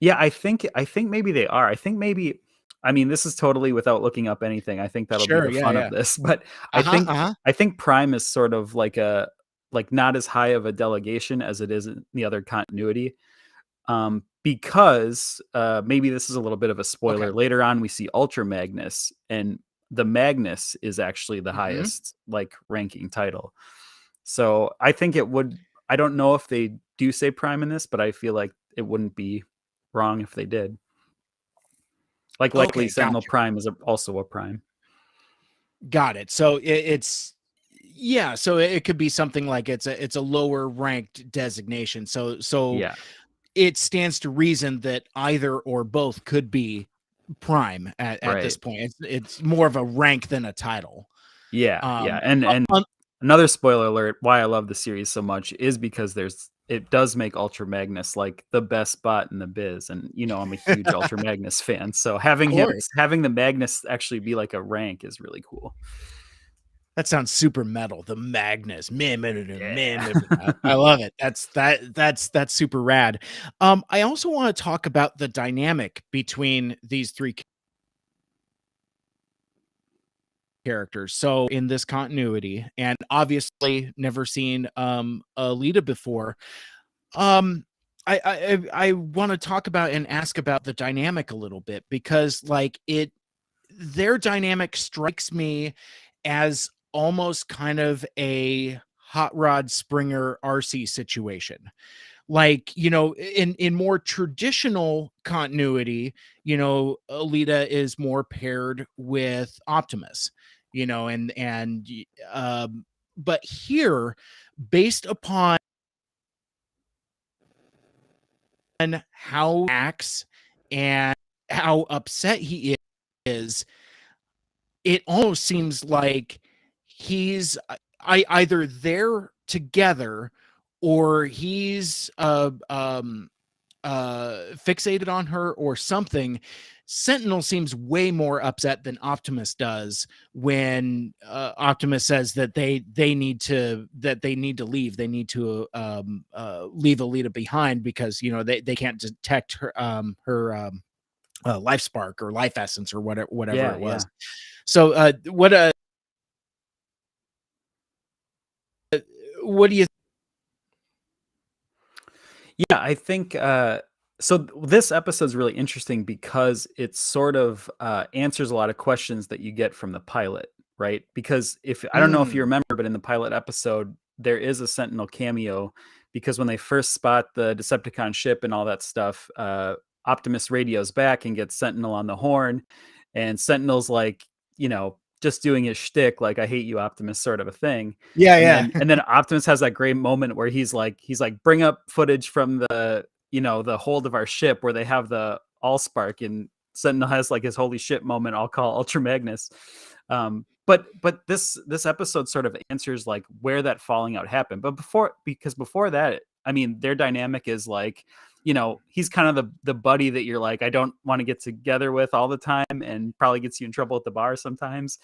Yeah, I think maybe they are. I think maybe. I mean, this is totally without looking up anything. I think that'll be sure, the yeah, fun of yeah, this. But I uh-huh, think uh-huh, I think Prime is sort of like not as high of a delegation as it is in the other continuity. Because maybe this is a little bit of a okay, spoiler. Later on, we see Ultra Magnus, and the Magnus is actually the mm-hmm. highest like ranking title. So I think it would. I don't know if they do say Prime in this, but I feel like it wouldn't be wrong if they did. Like likely Okay, Sentinel gotcha. Prime is also a Prime. Got it. So it's yeah, so it could be something like it's a lower ranked designation. So Yeah. it stands to reason that either or both could be Prime at this Right. point. It's more of a rank than a title. Yeah. Yeah. Um, And uh, another spoiler alert, why I love the series so much is because it does make Ultra Magnus like the best bot in the biz. And I'm a huge Ultra Magnus fan. So of course. having the Magnus actually be like a rank is really cool. That sounds super metal. The Magnus. Man, man, man, man, Yeah. man, man. I love it. That's super rad. I also want to talk about the dynamic between these three characters. So in this continuity, and obviously never seen Alita before. Um I want to talk about and ask about the dynamic a little bit, because like their dynamic strikes me as almost kind of a Hot Rod Springer RC situation. Like, in more traditional continuity, Alita is more paired with Optimus, and but here, based upon how he acts and how upset he is, it almost seems like he's either they're together, or he's fixated on her or something. Sentinel seems way more upset than Optimus does when Optimus says that they need to leave. They need to leave Alita behind, because they can't detect her life spark or life essence or whatever Yeah. it was. Yeah. So what do you? Yeah, I think this episode is really interesting because it sort of answers a lot of questions that you get from the pilot, right? Because if I don't know if you Mm, remember, but in the pilot episode, there is a Sentinel cameo because when they first spot the Decepticon ship and all that stuff, Optimus radios back and gets Sentinel on the horn, and Sentinel's like, just doing his shtick, like "I hate you, Optimus" sort of a thing. yeah, And yeah. then Optimus has that great moment where he's like, bring up footage from the hold of our ship where they have the Allspark, and Sentinel has like his holy shit moment, I'll call Ultra Magnus. But this episode sort of answers like where that falling out happened. But before that, I mean, their dynamic is like he's kind of the buddy that you're like, I don't want to get together with all the time, and probably gets you in trouble at the bar sometimes.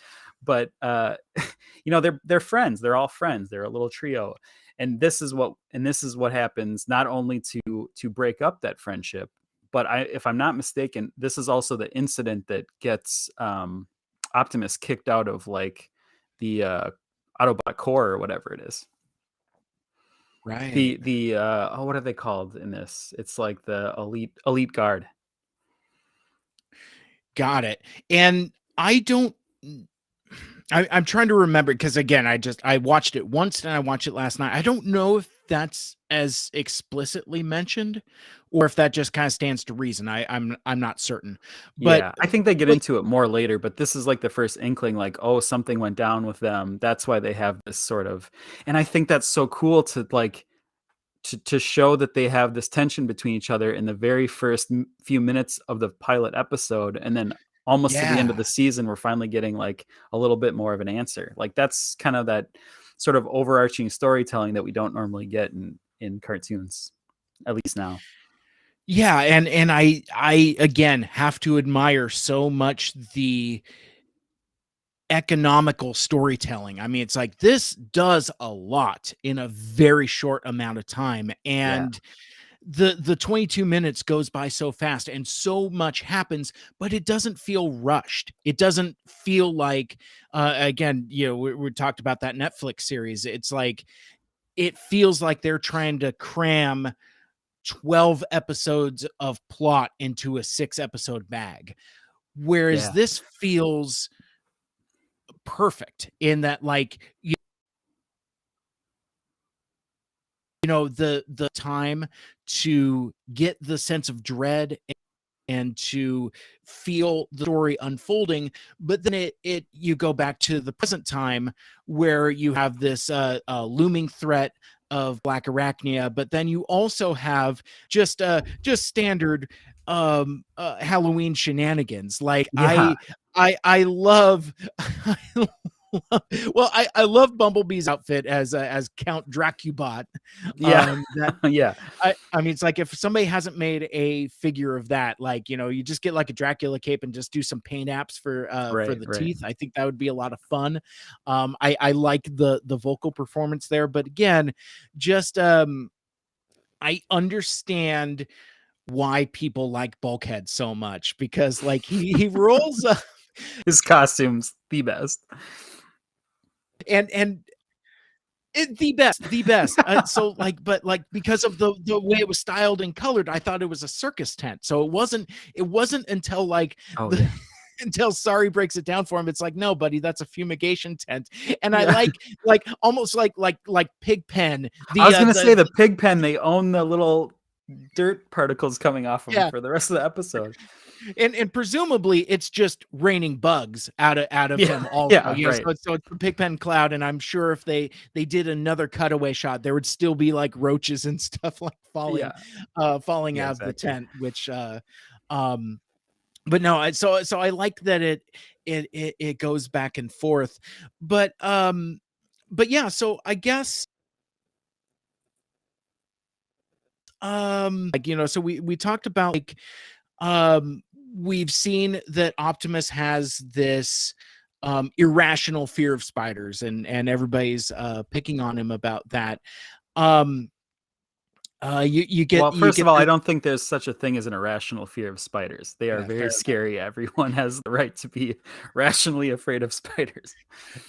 But they're friends. They're all friends. They're a little trio. And this is what happens, not only to break up that friendship, but if I'm not mistaken, this is also the incident that gets Optimus kicked out of like the Autobot Core or whatever it is. Right. The what are they called in this? It's like the elite guard. Got it. And I'm trying to remember, because again, I watched it once and I watched it last night. I don't know if that's as explicitly mentioned, or if that just kind of stands to reason. I'm not certain. But Yeah, I think they get into it more later, but this is like the first inkling, like, oh, something went down with them. That's why they have this sort of, and I think that's so cool to like to show that they have this tension between each other in the very first few minutes of the pilot episode, and then almost to the end of yeah. the season, we're finally getting like a little bit more of an answer. Like that's kind of that sort of overarching storytelling that we don't normally get in cartoons, at least now. Yeah, and I again have to admire so much the economical storytelling. I mean, it's like this does a lot in a very short amount of time, Yeah, and the 22 minutes goes by so fast and so much happens, but it doesn't feel rushed. It doesn't feel like again, we talked about that Netflix series. It's like it feels like they're trying to cram 12 episodes of plot into a 6 episode bag, whereas yeah, this feels perfect in that, like, the time to get the sense of dread and to feel the story unfolding. But then you go back to the present time, where you have this looming threat of Black Arachnia, but then you also have just standard Halloween shenanigans. Like yeah, I love well, I love Bumblebee's outfit as Count Dracubot. yeah, That yeah, I mean, it's like if somebody hasn't made a figure of that, like, you just get like a Dracula cape and just do some paint apps for right, the right. teeth. I think that would be a lot of fun. I like the vocal performance there, but again, just I understand why people like Bulkhead so much, because like he rolls up His costume's the best. and the best. So like, but like because of the way it was styled and colored, I thought it was a circus tent. So it wasn't until like Oh the yeah, until Sorry breaks it down for him. It's like, no, buddy, that's a fumigation tent. And I yeah. like almost like Pigpen. I was gonna say the The pig pen. They own the little dirt particles coming off him yeah, for the rest of the episode. and presumably it's just raining bugs out of Yeah, him also. yeah, right. So it's a Pigpen cloud, and I'm sure if they did another cutaway shot, there would still be like roaches and stuff like falling Yeah, falling yeah, out of the exactly. tent, which um but no, so I like that it goes back and forth. But yeah, so I guess like, so we talked about like um we've seen that Optimus has this irrational fear of spiders, and everybody's picking on him about that. um you Well, get first of all, I the don't think there's such a thing as an irrational fear of spiders. They are yeah, fair very enough. scary. Everyone has the right to be rationally afraid of spiders.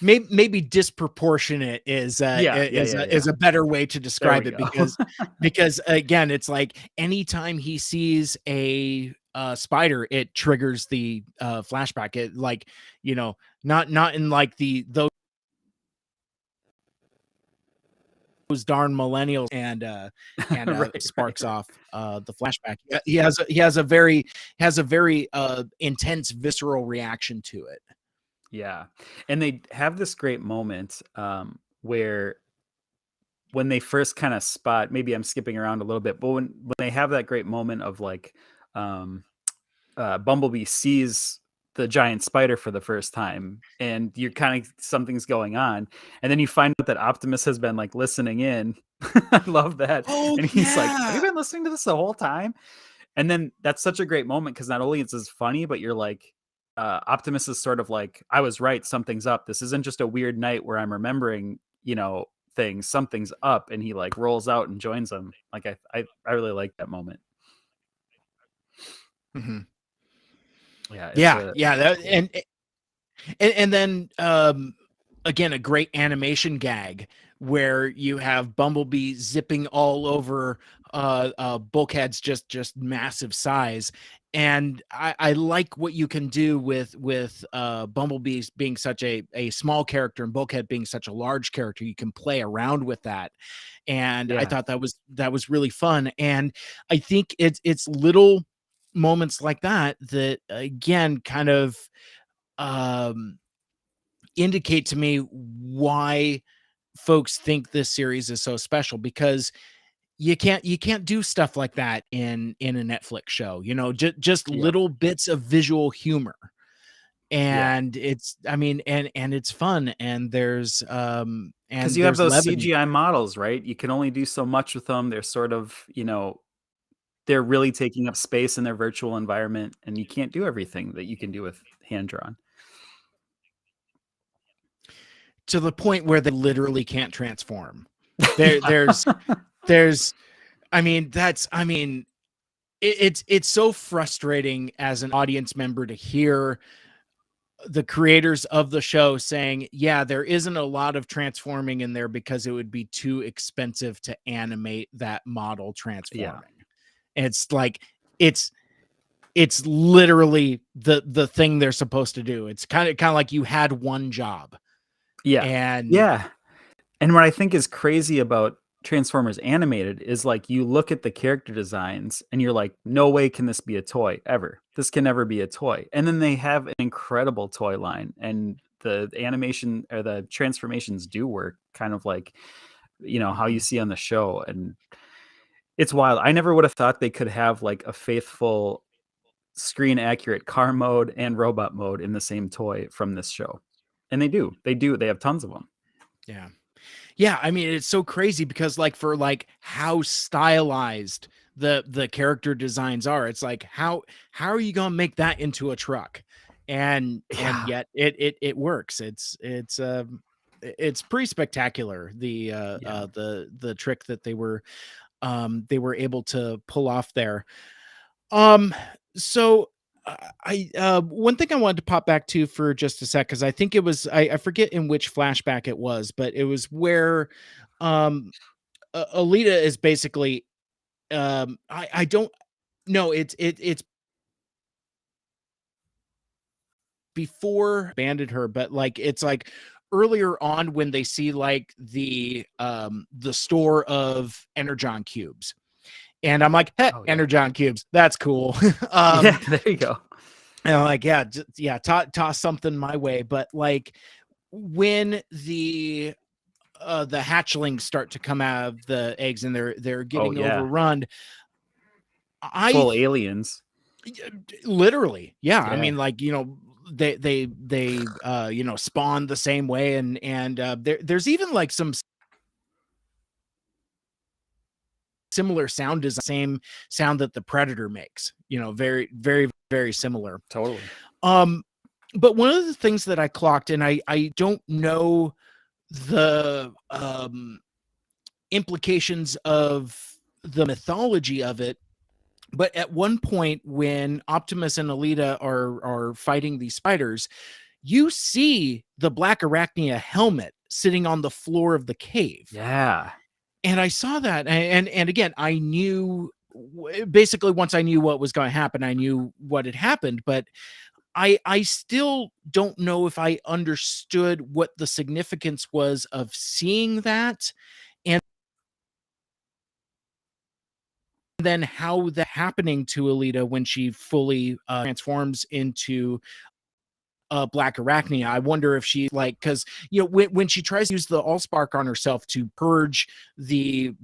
Maybe disproportionate is Yeah, yeah, yeah, yeah. is a better way to There describe we it, go. because again, it's like anytime he sees a spider, it triggers the flashback. It like, not in like those darn millennials, and Right, right, sparks right. off the flashback. Yeah, he has a very intense visceral reaction to it. Yeah, and they have this great moment where when they first kind of spot, maybe I'm skipping around a little bit, but when they have that great moment of like um Bumblebee sees the giant spider for the first time, and you're kind of something's going on, and then you find out that Optimus has been like listening in. I love that. Oh, And he's like, have you yeah. been listening to this the whole time? And then that's such a great moment because not only is this funny, but you're like, Optimus is sort of like, I was right, something's up. This isn't just a weird night where I'm remembering, things. Something's up, and he like rolls out and joins them. Like I really like that moment. Mhm. Yeah, it's Yeah, a yeah, it's that cool. and then, again, a great animation gag where you have Bumblebee zipping all over, Bulkhead's just massive size, and I like what you can do with, Bumblebee being such a small character and Bulkhead being such a large character. You can play around with that, and I Yeah, thought that was really fun, and I think it's little moments like that that, again, kind of, um indicate to me why folks think this series is so special, because you can't do stuff like that in a Netflix show, just yep, little bits of visual humor. yeah. And it's, I mean, and it's fun, and Because and you have there's those levity. CGI models, right? You can only do so much with them. They're sort of, they're really taking up space in their virtual environment, and you can't do everything that you can do with hand drawn. To the point where they literally can't transform. There Yeah. there's I mean, it's so frustrating as an audience member to hear the creators of the show saying, yeah, there isn't a lot of transforming in there because it would be too expensive to animate that model Yeah. transforming. It's like, it's it's literally the thing they're supposed to do. It's kind of like you had one job. Yeah. And Yeah. And what I think is crazy about Transformers Animated is like you look at the character designs and you're like, no way can this be a toy ever. This can never be a toy. And then they have an incredible toy line, and the animation or the transformations do work kind of like, how you Mhm. see on the show. And it's wild. I never would have thought they could have like a faithful screen accurate car mode and robot mode in the same toy from this show. And they do. They do. They have tons of them. Yeah. Yeah, I mean, it's so crazy because, like, for, like, how stylized the character designs are, it's like, how are you gonna make that into a truck? And Yeah. yet it works. It's pretty spectacular, Yeah. the trick that they were able to pull off there. Um, so one thing I wanted to pop back to for just a sec, because I think it was, I forget in which flashback it was, but it was where um Alita is basically, I don't know, it's before abandoned her, but like it's like earlier on when they see like the store of Energon cubes. And I'm like, hey, Oh yeah. Energon cubes, that's cool. Yeah. There you go. And I'm like, yeah, yeah, toss something my way. But like when the hatchlings start to come out of the eggs and they're Oh getting yeah. overrun, I Full aliens. literally, yeah. I Yeah. mean, like, they spawn the same way, and there's even like some similar sound design, same sound that the Predator makes. Very, very, very similar. Totally. Um, but one of the things that I clocked, and I don't know the implications of the mythology of it, but at one point when Optimus and Alita are fighting these spiders, you see the Black Arachnia helmet sitting on the floor of the cave. Yeah. And I saw that, and again, I knew, basically, once I knew what was going to happen, I knew what had happened, but I still don't know if I understood what the significance was of seeing that, and then how that happening to Alita when she fully transforms into Black Arachnia. I wonder if she, like, because when she tries to use the Allspark on herself to purge the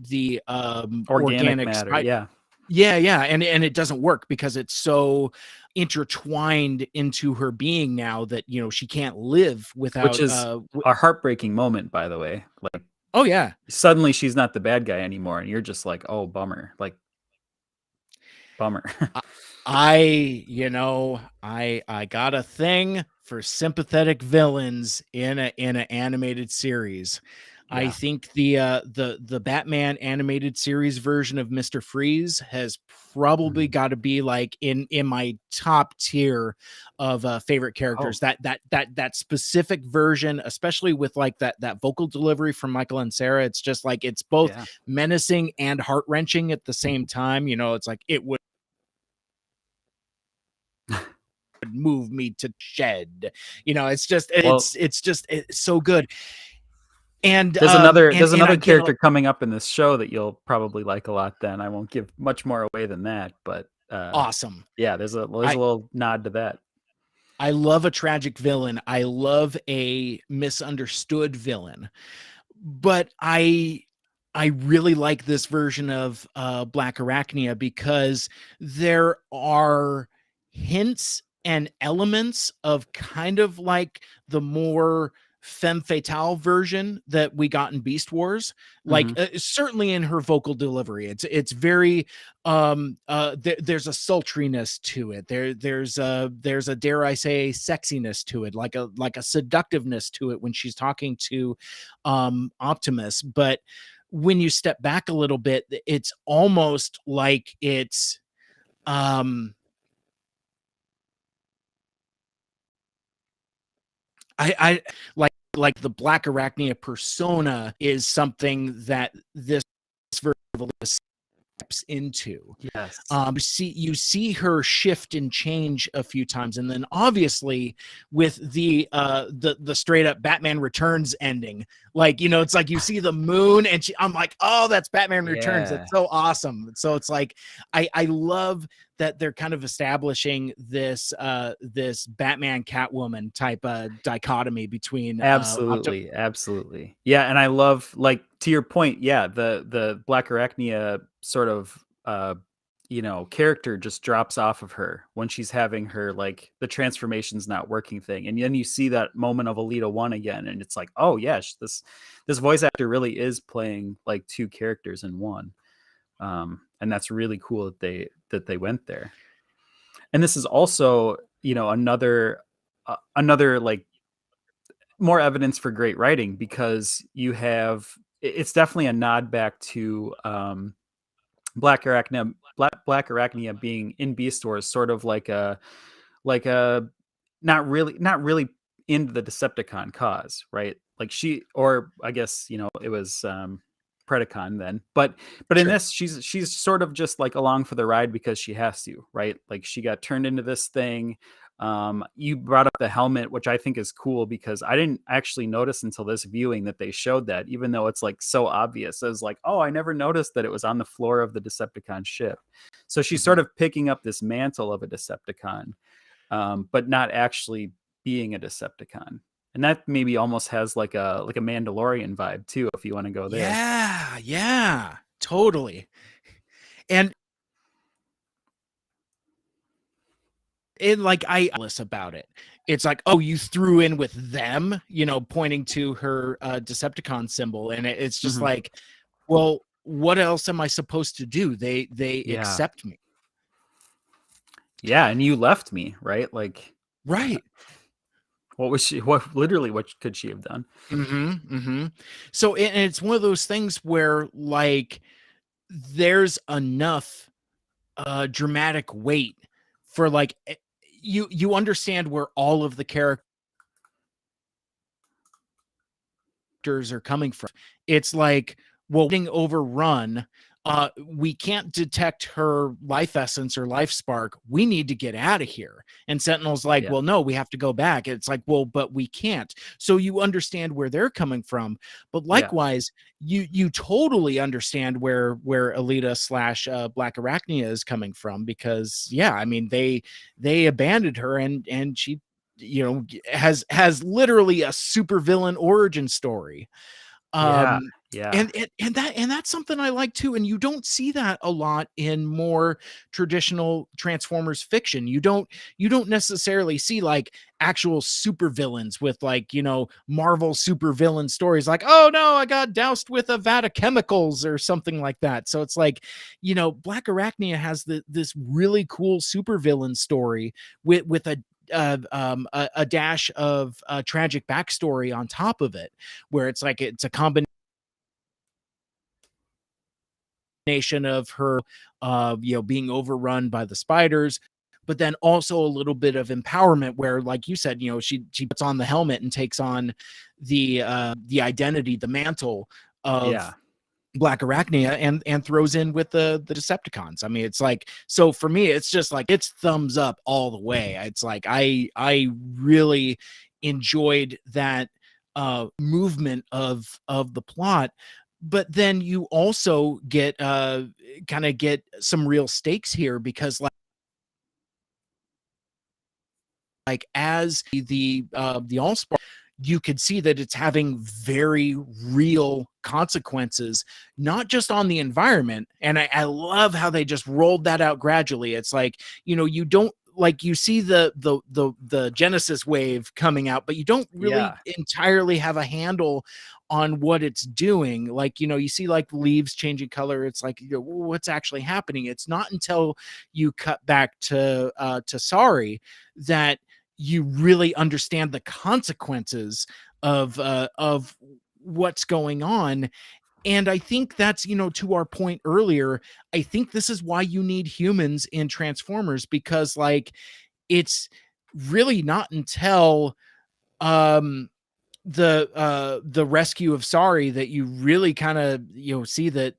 Organic organic matter. Yeah. Yeah, and it doesn't work because it's so intertwined into her being now that, you know, she can't live Which without, is a heartbreaking moment, by the way. Like, oh, yeah. suddenly she's not the bad guy anymore, and you're just like, "Oh, bummer." Like, bummer. I you know, I got a thing for sympathetic villains in an animated series. I Yeah. think the Batman animated series version of Mr. Freeze has probably Mhm. got to be like in my top tier of favorite Oh, characters. That specific version, especially with like that vocal delivery from Michael and Sarah, it's just like it's both yeah. menacing and heart-wrenching at the same time. You know, it's like it would move me to shed. You know, it's just Well, it's so good. And there's and I another get a character coming up in this show that you'll probably like a lot then. I won't give much more away than that, but, awesome. yeah, there's I a little nod to that. I love a tragic villain. I love a misunderstood villain. But I really like this version of Black Arachnia because there are hints and elements of kind of like the more femme fatale version that we got in Beast Wars. Like Mhm. certainly in her vocal delivery, it's very there's a sultriness to it. There's a dare I say sexiness to it, like a seductiveness to it when she's talking to Optimus. But when you step back a little bit, it's almost like it's um I like the Black Arachnia persona is something that this version of Alyssa steps into. Yes. You see her shift and change a few times, and then obviously with the straight up Batman Returns ending, like, you know, it's like you see the moon, and I'm like, oh, that's Batman Returns. Yeah. That's so awesome. So it's like I love that they're kind of establishing this Batman Catwoman type dichotomy between Absolutely, absolutely. Yeah, and I love, like, to your point, yeah, the Black Arachnia sort of, character just drops off of her when she's having her, like, the transformation's not working thing, and then you see that moment of Alita 1 again, and it's like, "Oh, yeah, this voice actor really is playing, like, 2 characters in 1." And that's really cool that they went there. And this is also, another, like, more evidence for great writing because it's definitely a nod back to Black Arachnia being in Beast Wars, sort of like a not really into the Decepticon cause, right? Like or I guess, it was Predacon then. But in Sure. this, she's sort of just like along for the ride because she has to, right? Like she got turned into this thing. You brought up the helmet, which I think is cool because I didn't actually notice until this viewing that they showed that, even though it's like so obvious. I was like, oh, I never noticed that it was on the floor of the Decepticon ship. So she's sort Mhm. of picking up this mantle of a Decepticon, but not actually being a Decepticon. And that maybe almost has like a Mandalorian vibe too, if you want to go there. Yeah, totally. And like I about it. It's like, oh, you threw in with them, you know, pointing to her Decepticon symbol, and it's just Hmm. like, well, what else am I supposed to do? They Yeah, accept me, yeah, and you left me, right? Like, right? what was she? What literally? What could she have done? So and it's one of those things where like there's enough dramatic weight for like you understand where all of the characters are coming from. It's like, well, getting overrun. We can't detect her life essence or life spark. We need to get out of here. And Sentinel's like, Yeah, well, no, we have to go back. It's like, well, but we can't. So you understand where they're coming from. But yeah, likewise, you totally understand where Alita slash Black Arachnia is coming from because yeah, I mean they abandoned her and she you know has literally a super villain origin story. yeah. um Yeah. And that's something I like too, and you don't see that a lot in more traditional Transformers fiction. You don't necessarily see like actual supervillains with like, Marvel supervillain stories like, "Oh no, I got doused with a vat of chemicals," or something like that. So it's like, Black Arachnia has this really cool supervillain story with a dash of tragic backstory on top of it, where it's like it's a combination of her, being overrun by the spiders, but then also a little bit of empowerment where, like you said, she puts on the helmet and takes on the identity, the mantle Yeah. of Black Arachnia, and throws in with the Decepticons. I mean, it's like, so for me, it's just like it's thumbs up all the way. It's like I really enjoyed that movement of the plot, but then you also get kind of get some real stakes here because like as the Allspark, you could see that it's having very real consequences, not just on the environment. And I love how they just rolled that out gradually. It's like, you don't like you see the Genesis wave coming out, but you don't really Yeah. entirely have a handle on what it's doing. Like, you see like leaves changing color. It's like, what's actually happening? It's not until you cut back to Sorry that you really understand the consequences of what's going on. And I think that's, to our point earlier, I think this is why you need humans in Transformers, because like it's really not until um the rescue of Sorry that you really kind of, see that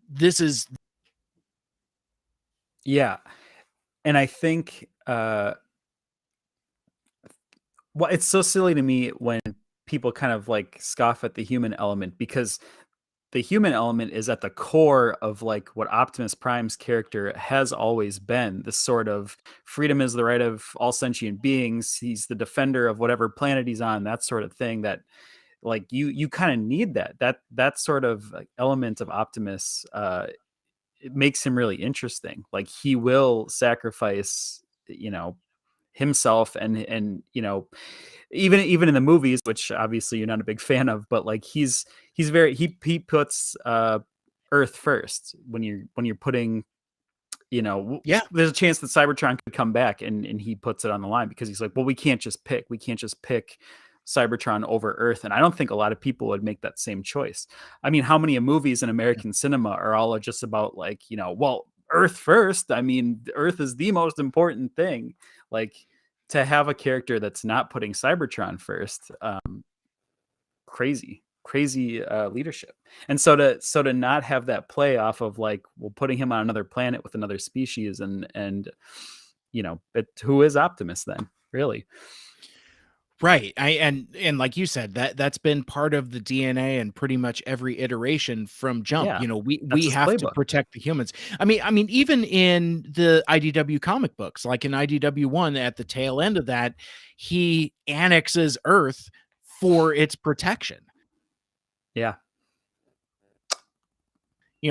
this is Yeah. And I think well, it's so silly to me when people kind of like scoff at the human element, because the human element is at the core of like what Optimus Prime's character has always been. This sort of freedom is the right of all sentient beings. He's the defender of whatever planet he's on, that sort of thing. That like you kind of need that sort of like, element of Optimus. It makes him really interesting. Like he will sacrifice, himself, and even in the movies, which obviously you're not a big fan of, but like he's very he puts Earth first when you're putting, yeah. there's a chance that Cybertron could come back, and he puts it on the line because he's like, well, we can't just pick Cybertron over Earth. And I don't think a lot of people would make that same choice. I mean, how many movies in American cinema are all just about like, well, Earth first? I mean, Earth is the most important thing. Like, to have a character that's not putting Cybertron first, crazy leadership. And so to not have that play off of like, well, putting him on another planet with another species, and but who is Optimus then, really? Right. And like you said, that's been part of the DNA and pretty much every iteration from jump. Yeah, that's We his have to playbook. protect the humans. I mean, even in the IDW comic books, like in IDW 1, at the tail end of that, he annexes Earth for its protection. Yeah.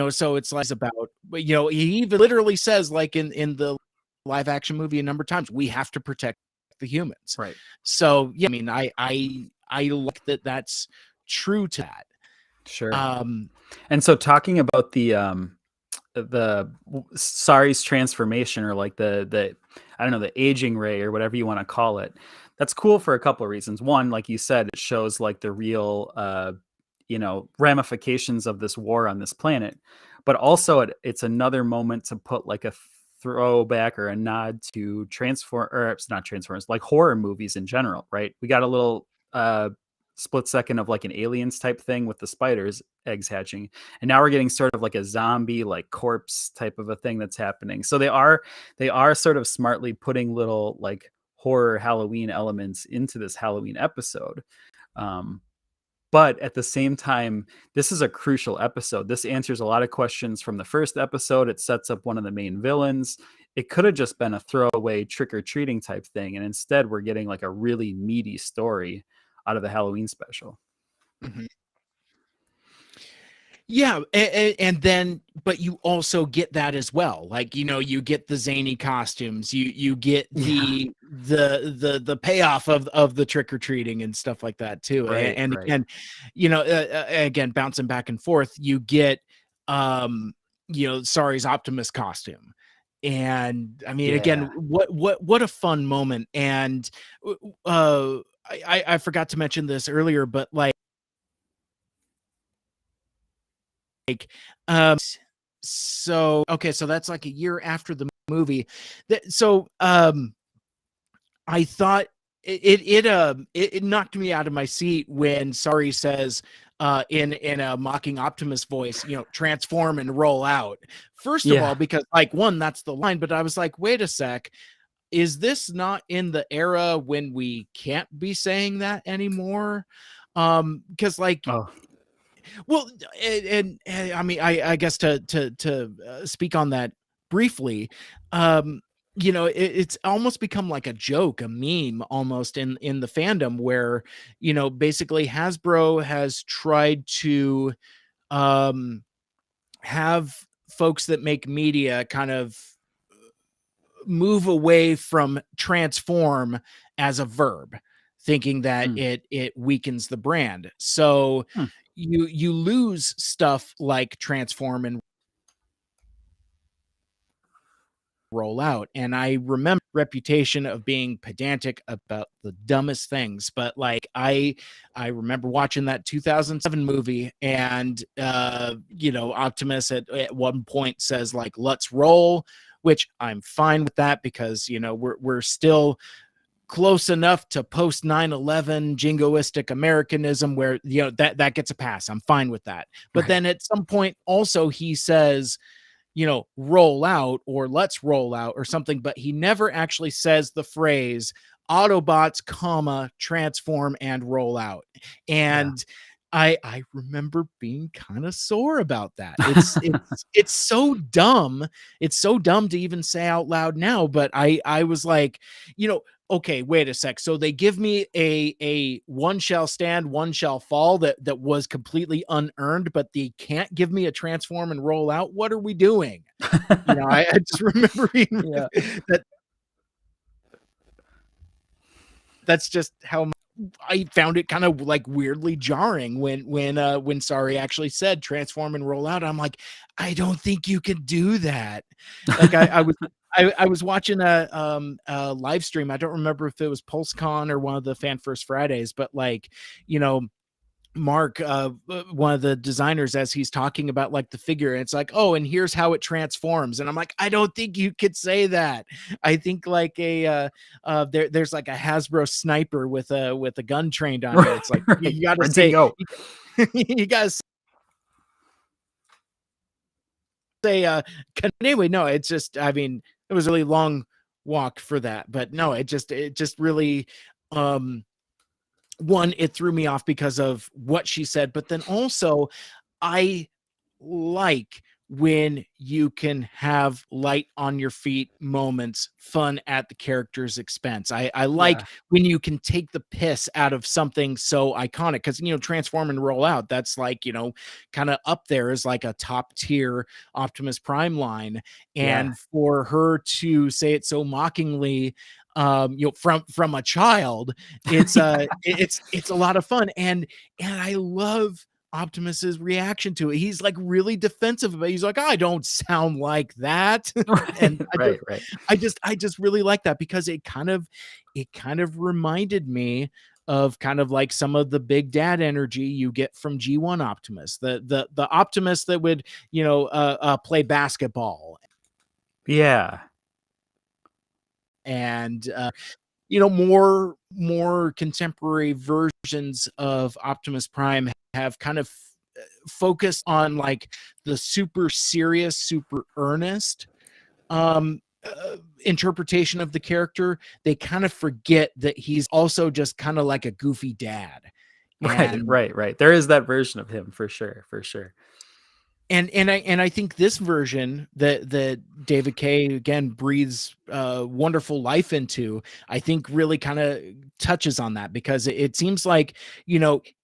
So it's like about, he even literally says, like in the live action movie a number of times, we have to protect the humans. Right. So yeah, I mean, I like that that's true to that. Sure. Um, And so talking about Sari's transformation, or like the I don't know, the aging ray or whatever you want to call it. That's cool for a couple of reasons. One, like you said, it shows like the real ramifications of this war on this planet. But also it's another moment to put like a throwback or a nod to transform or it's not transformers, like horror movies in general, right? We got a little split second of like an aliens type thing with the spiders eggs hatching, and now we're getting sort of like a zombie like corpse type of a thing that's happening. So they are sort of smartly putting little like horror Halloween elements into this Halloween episode. um but at the same time, this is a crucial episode. This answers a lot of questions from the first episode. It sets up one of the main villains. It could have just been a throwaway trick or treating type thing, and instead we're getting like a really meaty story out of the Halloween special. Mhm. Yeah, and then, but you also get that as well. Like, you get the zany costumes, you get Yeah. the payoff of the trick or treating and stuff like that too. Right, And right. again, again, bouncing back and forth, you get, um, Sorry's Optimus costume, and I mean, again, Yeah. what a fun moment. And I forgot to mention this earlier, but like um so okay, so that's like a year after the movie. I thought it knocked me out of my seat when Sorry says, in a mocking Optimus voice, transform and roll out. First of Yeah. all, because like, one, that's the line, but I was like, wait a sec, is this not in the era when we can't be saying that anymore? Because like, Oh. well, and I mean, I guess to speak on that briefly, it's almost become like a joke, a meme almost in the fandom, where basically Hasbro has tried to um have folks that make media kind of move away from transform as a verb, thinking that Mm. it weakens the brand. So Hmm. you lose stuff like transform and roll out. And I remember reputation of being pedantic about the dumbest things, but like I remember watching that 2007 movie, and Optimus at one point says like, let's roll, which I'm fine with that, because we're still close enough to post 9/11 jingoistic Americanism where that gets a pass. I'm fine with that. But Right. then at some point also he says, roll out, or let's roll out, or something, but he never actually says the phrase Autobots, transform and roll out. Yeah. And I remember being kind of sore about that. It's so dumb. It's so dumb to even say out loud now, but I was like, okay, wait a sec. So they give me a one shall stand, one shall fall that was completely unearned, but they can't give me a transform and roll out. What are we doing? I just remember being Yeah. that. That's just how I found it kind of like weirdly jarring when Sorry actually said transform and roll out. I'm like, I don't think you can do that. Like I was watching a live stream. I don't remember if it was PulseCon or one of the Fan First Fridays, but like, you know, Mark, one of the designers, as he's talking about like the figure, and it's like, oh, and here's how it transforms, and I'm like, I don't think you could say that. I think like there's like a Hasbro sniper with a gun trained on it. Right, It's like right. you got to Ready to say, go. you got to say, anyway, no, it's just, I mean, it was a really long walk for that, but no, it just really, um, one, it threw me off because of what she said, but then also I like when you can have light on your feet moments, fun at the character's expense. I like Yeah. when you can take the piss out of something so iconic, because transform and roll out, that's like, kind of up there as like a top tier Optimus Prime line. Yeah. And for her to say it so mockingly, from a child, it's it's a lot of fun. And I love Optimus's reaction to it. He's like really defensive of it. He's like, I don't sound like that. And Right, right, right. I just really like that, because it kind of reminded me of kind of like some of the big dad energy you get from G1 Optimus, the Optimus that would, play basketball, Yeah. and more contemporary versions of Optimus Prime have kind of focused on like the super serious, super earnest interpretation of the character. They kind of forget that he's also just kind of like a goofy dad. Right, And right, right. There is that version of him for sure, for sure. And I think this version that David Kay again breathes wonderful life into, I think really kind of touches on that, because it seems like,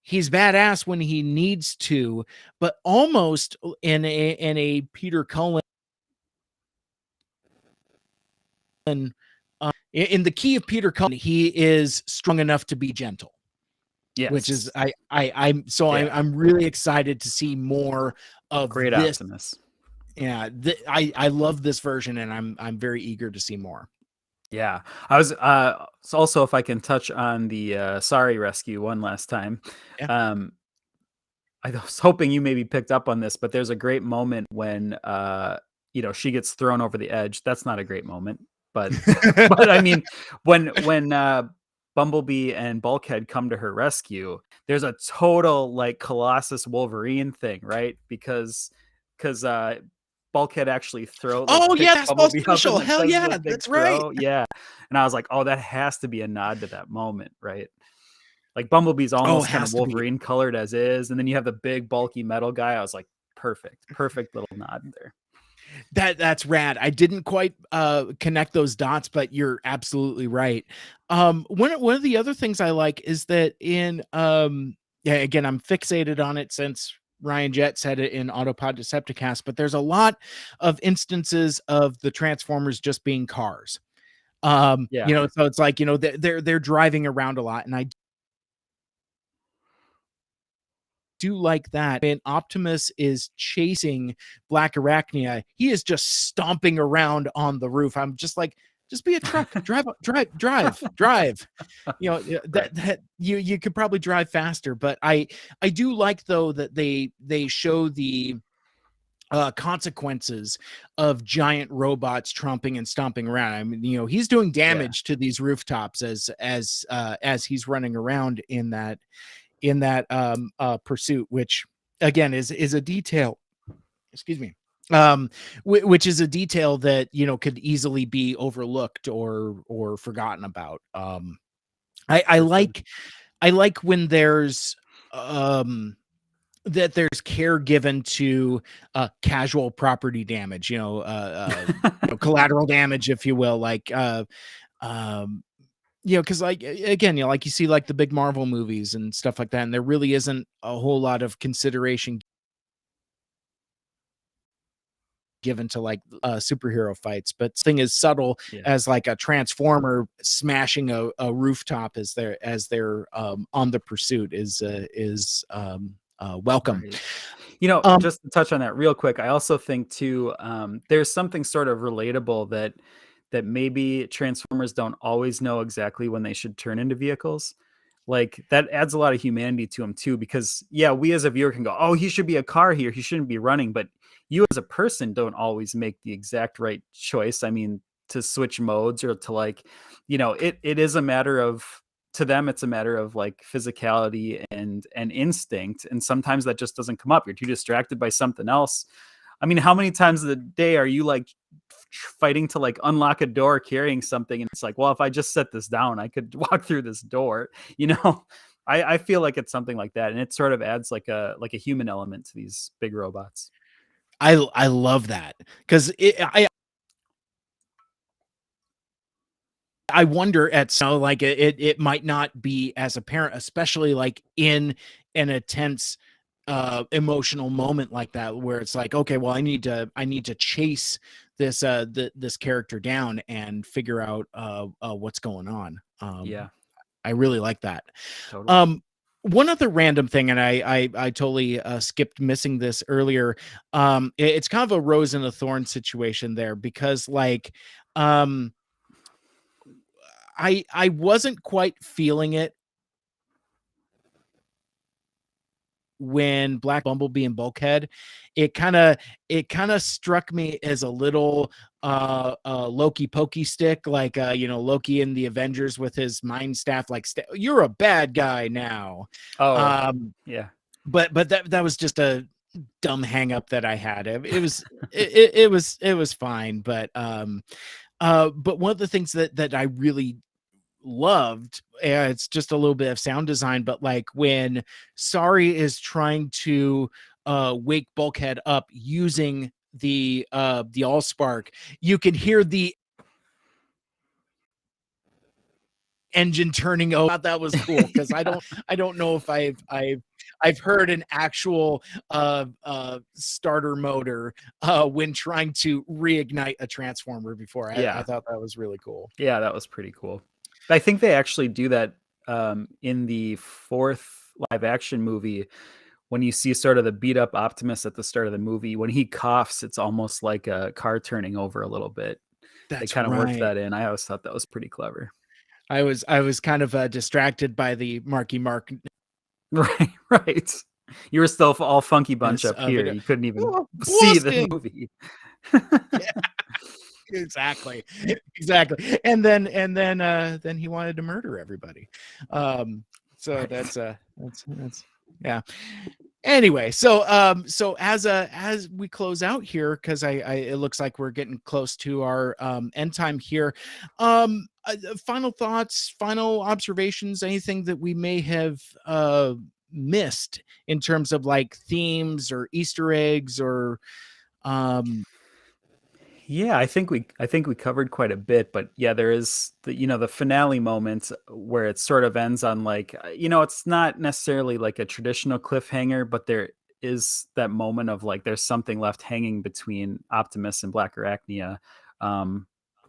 he's badass when he needs to, but almost in a Peter Cullen, in the key of Peter Cullen, he is strong enough to be gentle, which is Yes. Yeah. I'm really excited to see more of Great this. Optimus. Yeah, I love this version, and I'm very eager to see more. Yeah. I was so also, if I can touch on the Sorry rescue one last time. Yeah. Um I was hoping you maybe picked up on this, but there's a great moment when she gets thrown over the edge. That's not a great moment, but but I mean, when Bumblebee and Bulkhead come to her rescue, there's a total like Colossus Wolverine thing, right? Because Bulkhead actually Oh yeah, picks fastball Bumblebee up special. and then Hell does the yeah, big that's right. throw. Yeah. And I was like, oh, that has to be a nod to that moment, right? Like Bumblebee's Oh, almost it kind of has to be. Wolverine colored as is, and then you have the big bulky metal guy. I was like, perfect little nod there. That's rad. I didn't quite connect those dots, but you're absolutely right. One of the other things I like is that yeah, again, I'm fixated on it since Ryan Jett said it in Autopod Decepticast, but there's a lot of instances of the Transformers just being cars. Yeah, So it's like, they're driving around a lot, and I do like that. When Optimus is chasing Black Arachnia, he is just stomping around on the roof. I'm just like, just be a truck, drive. Yeah, right. that you could probably drive faster, but I do like though that they show the consequences of giant robots tromping and stomping around. I mean, he's doing Yeah, damage to these rooftops as he's running around in that pursuit, which again is a detail, excuse me, which is a detail that could easily be overlooked or forgotten about. I for sure. like when there's um that there's care given to casual property damage, collateral damage, if you will, like um because like again, like you see like the big Marvel movies and stuff like that, and there really isn't a whole lot of consideration given to like superhero fights, but thing as subtle Yeah, as like a transformer smashing a rooftop as they're on the pursuit is welcome. right. um Just to touch on that real quick, I also think too, there's something sort of relatable that maybe Transformers don't always know exactly when they should turn into vehicles. Like that adds a lot of humanity to him too, because yeah, we as a viewer can go, "Oh, he should be a car here. He shouldn't be running." But you as a person don't always make the exact right choice. I mean, to switch modes or to like, it is a matter of to them it's a matter of like physicality and instinct, and sometimes that just doesn't come up. You're too distracted by something else. I mean, how many times a day are you like fighting to like unlock a door carrying something, and it's like, well, if I just set this down I could walk through this door, you know. I feel like it's something like that, and it sort of adds like a human element to these big robots. I love that, because I wonder at so like it might not be as apparent, especially like in an intense emotional moment like that, where it's like, okay, well, I need to chase this character down and figure out what's going on. Yeah, I really like that. totally. um One other random thing, and I totally skipped missing this earlier. It's kind of a rose and a thorn situation there, because like um I wasn't quite feeling it when Black Bumblebee and Bulkhead. It kind of struck me as a little Loki pokey stick, like Loki in the Avengers with his mind staff, like you're a bad guy now. Oh, Um yeah. but that was just a dumb hang up that I had. It was fine, but one of the things that I really loved, it's just a little bit of sound design, but like when Sari is trying to wake Bulkhead up using the Allspark, you can hear the engine turning over. I thought that was cool because I don't know if I've heard an actual starter motor when trying to reignite a transformer before. I Yeah. thought that was really cool. Yeah, that was pretty cool. I think they actually do that in the fourth live action movie. When you see sort of the beat up Optimus at the start of the movie, when he coughs, it's almost like a car turning over a little bit. They That's kind of worked right. that in. I always thought that was pretty clever. I was kind of distracted by the Marky Markness Right, right. You were still all funky bunch up of here. it. You couldn't even Oh, see the blasting! movie. Yeah, exactly, exactly. And then he wanted to murder everybody. So Right. that's yeah. Anyway, so as we close out here, because I it looks like we're getting close to our end time here. Final thoughts, final observations, anything that we may have missed in terms of like themes or Easter eggs or um Yeah, I think we covered quite a bit, but yeah, there is the finale moment where it sort of ends on like it's not necessarily like a traditional cliffhanger, but there is that moment of like there's something left hanging between Optimus and Black Arachnia. Um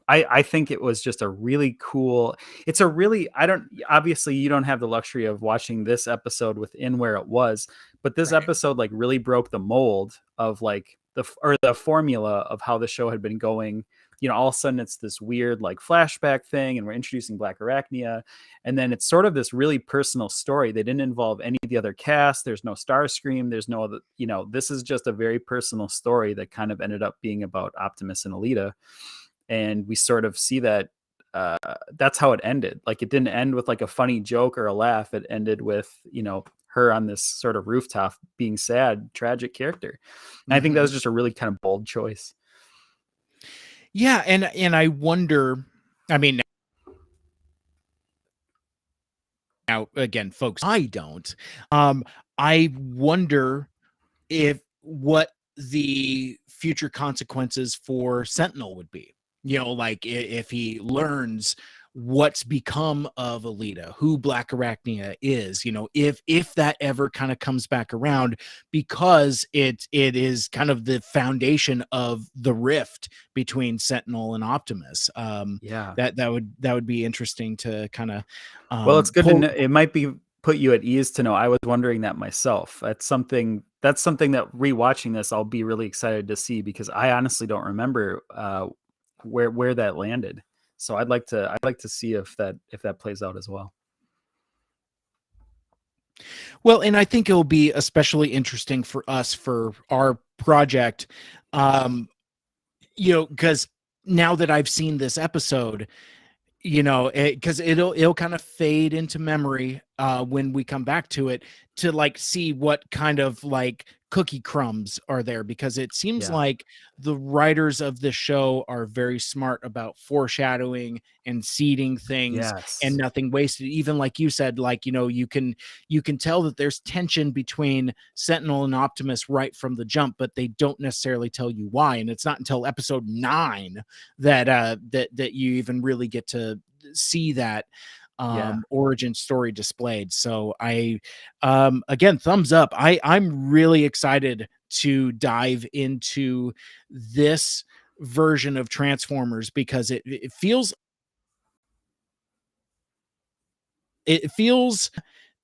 I think it was just a really cool. It's a really I don't obviously you don't have the luxury of watching this episode within where it was, but this right. episode like really broke the mold of like the formula of how the show had been going. All of a sudden it's this weird like flashback thing, and we're introducing Black Arachnia, and then it's sort of this really personal story. They didn't involve any of the other cast. There's no Starscream. There's no other. This is just a very personal story that kind of ended up being about Optimus and Alita, and we sort of see that that's how it ended. Like it didn't end with like a funny joke or a laugh. It ended with her on this sort of rooftop being sad, tragic character. And I think that Mm-hmm. was just a really kind of bold choice. Yeah, and I wonder. I mean, now again, folks, I don't. I wonder if what the future consequences for Sentinel would be. Like if he learns what's become of Alita, who Black Arachnia is, if that ever kind of comes back around, because it is kind of the foundation of the rift between Sentinel and Optimus. Yeah. That would be interesting to kind of Well, it's good to pull. know. It might be put you at ease to know. I was wondering that myself. That's something that rewatching this, I'll be really excited to see, because I honestly don't remember where that landed. So I'd like to see if that plays out as well. Well, and I think it'll be especially interesting for us for our project, because now that I've seen this episode, because it'll kind of fade into memory when we come back to it, to like see what kind of like cookie crumbs are there, because it seems Yeah. like the writers of the show are very smart about foreshadowing and seeding things and Yes. nothing wasted. Even like you said, like you can tell that there's tension between Sentinel and Optimus right from the jump, but they don't necessarily tell you why, and it's not until episode 9 that you even really get to see that Yeah. origin story displayed. So I again, thumbs up. I'm really excited to dive into this version of Transformers, because it feels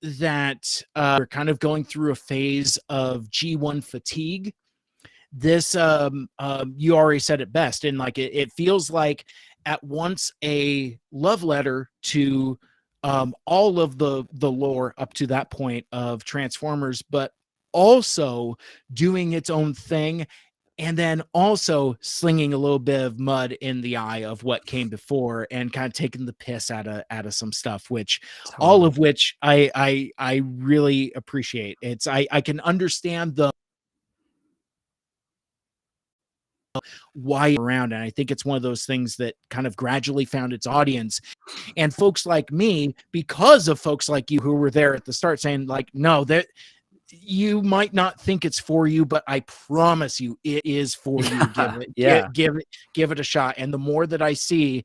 that we're kind of going through a phase of G1 fatigue. This you already said it best, and like it feels like at once a love letter to all of the lore up to that point of Transformers, but also doing its own thing, and then also slinging a little bit of mud in the eye of what came before, and kind of taking the piss out of some stuff, which all Totally. of which I really appreciate. I can understand the why around, and I think it's one of those things that kind of gradually found its audience. And folks like me, because of folks like you who were there at the start saying like, no, that you might not think it's for you, but I promise you it is for you. Give Yeah, it, yeah. give it a shot. And the more that I see,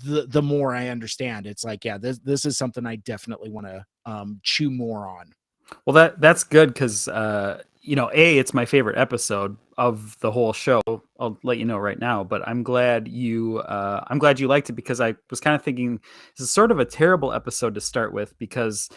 the more I understand. It's like, yeah, this is something I definitely want to chew more on. Well, that's good because it's my favorite episode of the whole show. I'll let you know right now, but I'm glad you liked it because I was kind of thinking this is sort of a terrible episode to start with because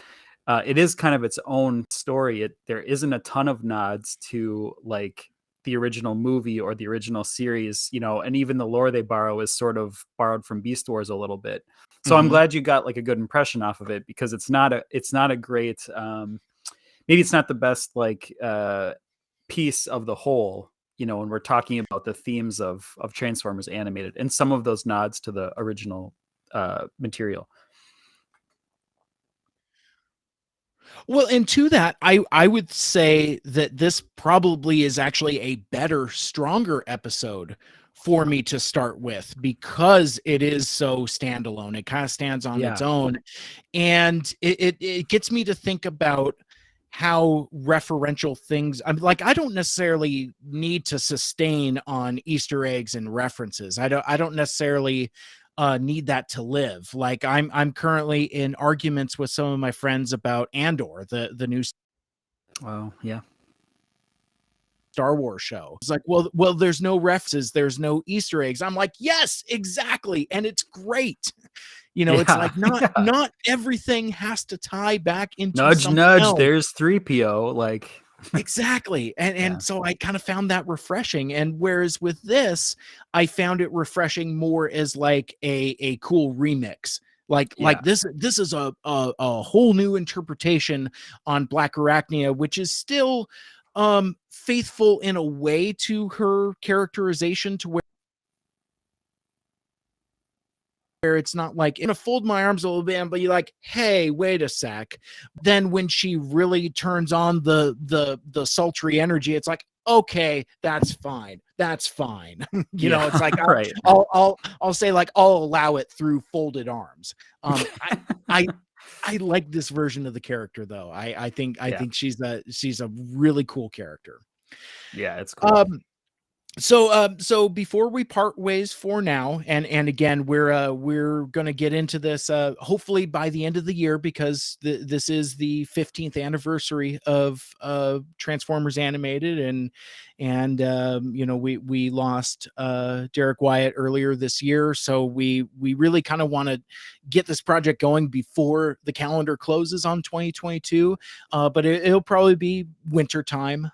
it is kind of its own story. There isn't a ton of nods to like the original movie or the original series, and even the lore they borrow is sort of borrowed from Beast Wars a little bit. So I'm Mm-hmm. glad you got like a good impression off of it because it's not a great maybe it's not the best like piece of the whole, when we're talking about the themes of Transformers animated and some of those nods to the original material. Well, and to that, I would say that this probably is actually a better, stronger episode for me to start with because it is so standalone. It kind of stands on its Yeah. own, and it gets me to think about how referential things. I'm like, I don't necessarily need to sustain on Easter eggs and references. I don't necessarily need that to live. Like I'm currently in arguments with some of my friends about Andor, the new Well, yeah. Star Wars show. It's like, well, there's no references, there's no Easter eggs. I'm like, yes, exactly, and it's great. It's Yeah. like not Yeah. not everything has to tie back into Nudge, something nudge. else. There's 3PO. Like, Exactly. And yeah, and so I kind of found that refreshing. And whereas with this, I found it refreshing more as like a cool remix. Like yeah, this is a whole new interpretation on Black Arachnia, which is still faithful in a way to her characterization, to where it's not like I'm gonna fold my arms a little bit, but you're like, hey, wait a sec. Then when she really turns on the sultry energy, it's like, okay, that's fine. That's fine. yeah. It's like Right. I'll say like I'll allow it through folded arms. I I like this version of the character though. I Yeah, think she's a really cool character. yeah. It's cool. Um so before we part ways for now, and again, we're gonna get into this hopefully by the end of the year because this is the 15th anniversary of Transformers Animated, and we lost Derek Wyatt earlier this year, so we really kind of want to get this project going before the calendar closes on 2022, but it'll probably be winter time.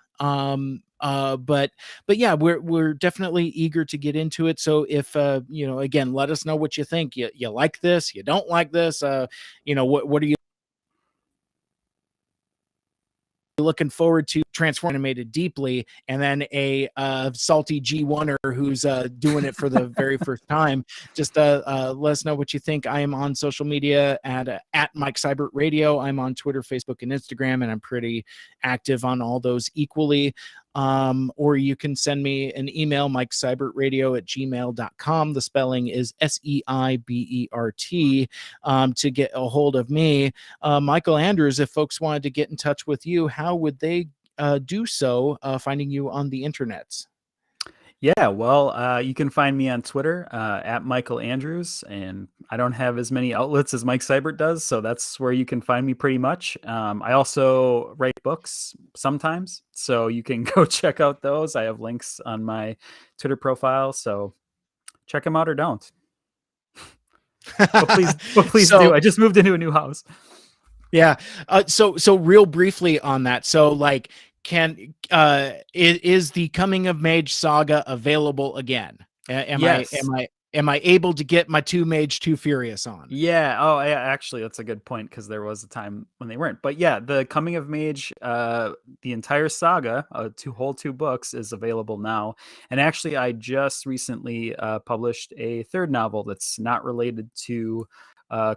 But yeah, we're definitely eager to get into it. So if again, let us know what you think. You like this, you don't like this, what are you looking forward to? Transform Animated deeply, and then a salty G1er who's doing it for the very first time. Just let us know what you think. I am on social media at Mike Seibert Radio. I'm on Twitter, Facebook, and Instagram, and I'm pretty active on all those equally. Or you can send me an email, mikeseibertradio@gmail.com. The spelling is Seibert, to get a hold of me. Michael Andrews, if folks wanted to get in touch with you, how would they do so, finding you on the internets? Yeah, well, you can find me on Twitter at Michael Andrews, and I don't have as many outlets as Mike Seibert does, so that's where you can find me pretty much. I also write books sometimes, so you can go check out those. I have links on my Twitter profile, so check them out or don't. But please do. So I just moved into a new house. yeah, so real briefly on that. So like, is the Coming of Mage saga available again? Yes. Am I able to get my Two Mage, Two Furious on? Yeah. Oh, yeah, actually, that's a good point because there was a time when they weren't. But yeah, the Coming of Mage, the entire saga, two books, is available now. And actually, I just recently published a third novel that's not related to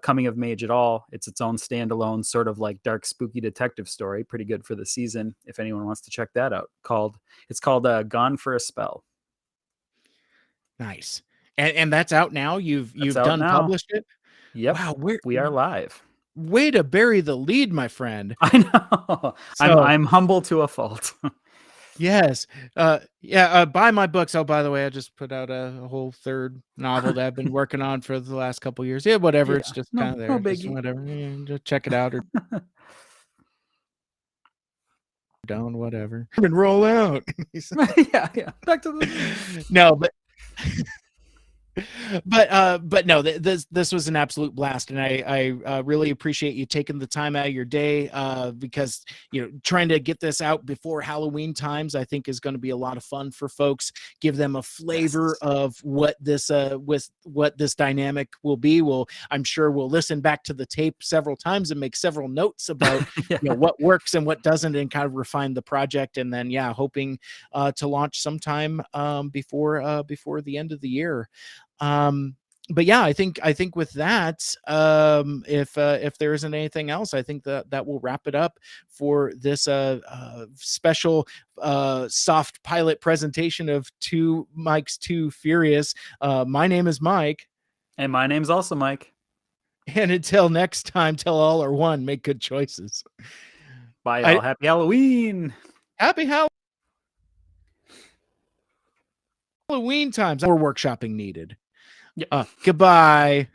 Coming of Mage at all. It's its own standalone, sort of like dark, spooky detective story. Pretty good for the season. If anyone wants to check that out, it's called Gone for a Spell. Nice. And that's out now. That's You've out done now. published it. Yep, Wow, where we are live. way to bury the lead, my friend. I know. So I'm humble to a fault. yes. Yeah, buy my books. Oh, by the way, I just put out a whole third novel that I've been working on for the last couple of years. Yeah, whatever. It's Yeah, just kind no, of no there. Just biggie. whatever. Just check it out or don't, whatever. And roll out. Yeah, yeah. Back to the No, but no, this was an absolute blast, and I really appreciate you taking the time out of your day, because trying to get this out before Halloween times I think is going to be a lot of fun for folks. Give them a flavor yes. of what this with what this dynamic will be. I'm sure we'll listen back to the tape several times and make several notes about Yeah. what works and what doesn't, and kind of refine the project. And then hoping to launch sometime before the end of the year. But yeah, I think with that, if there isn't anything else, I think that will wrap it up for this special soft pilot presentation of Two Mike's Too Furious. My name is Mike, And my name's also Mike. and until next time, tell all are one, make good choices. Bye, y'all. Happy Halloween. Happy Halloween times. More workshopping needed. Yep. Goodbye.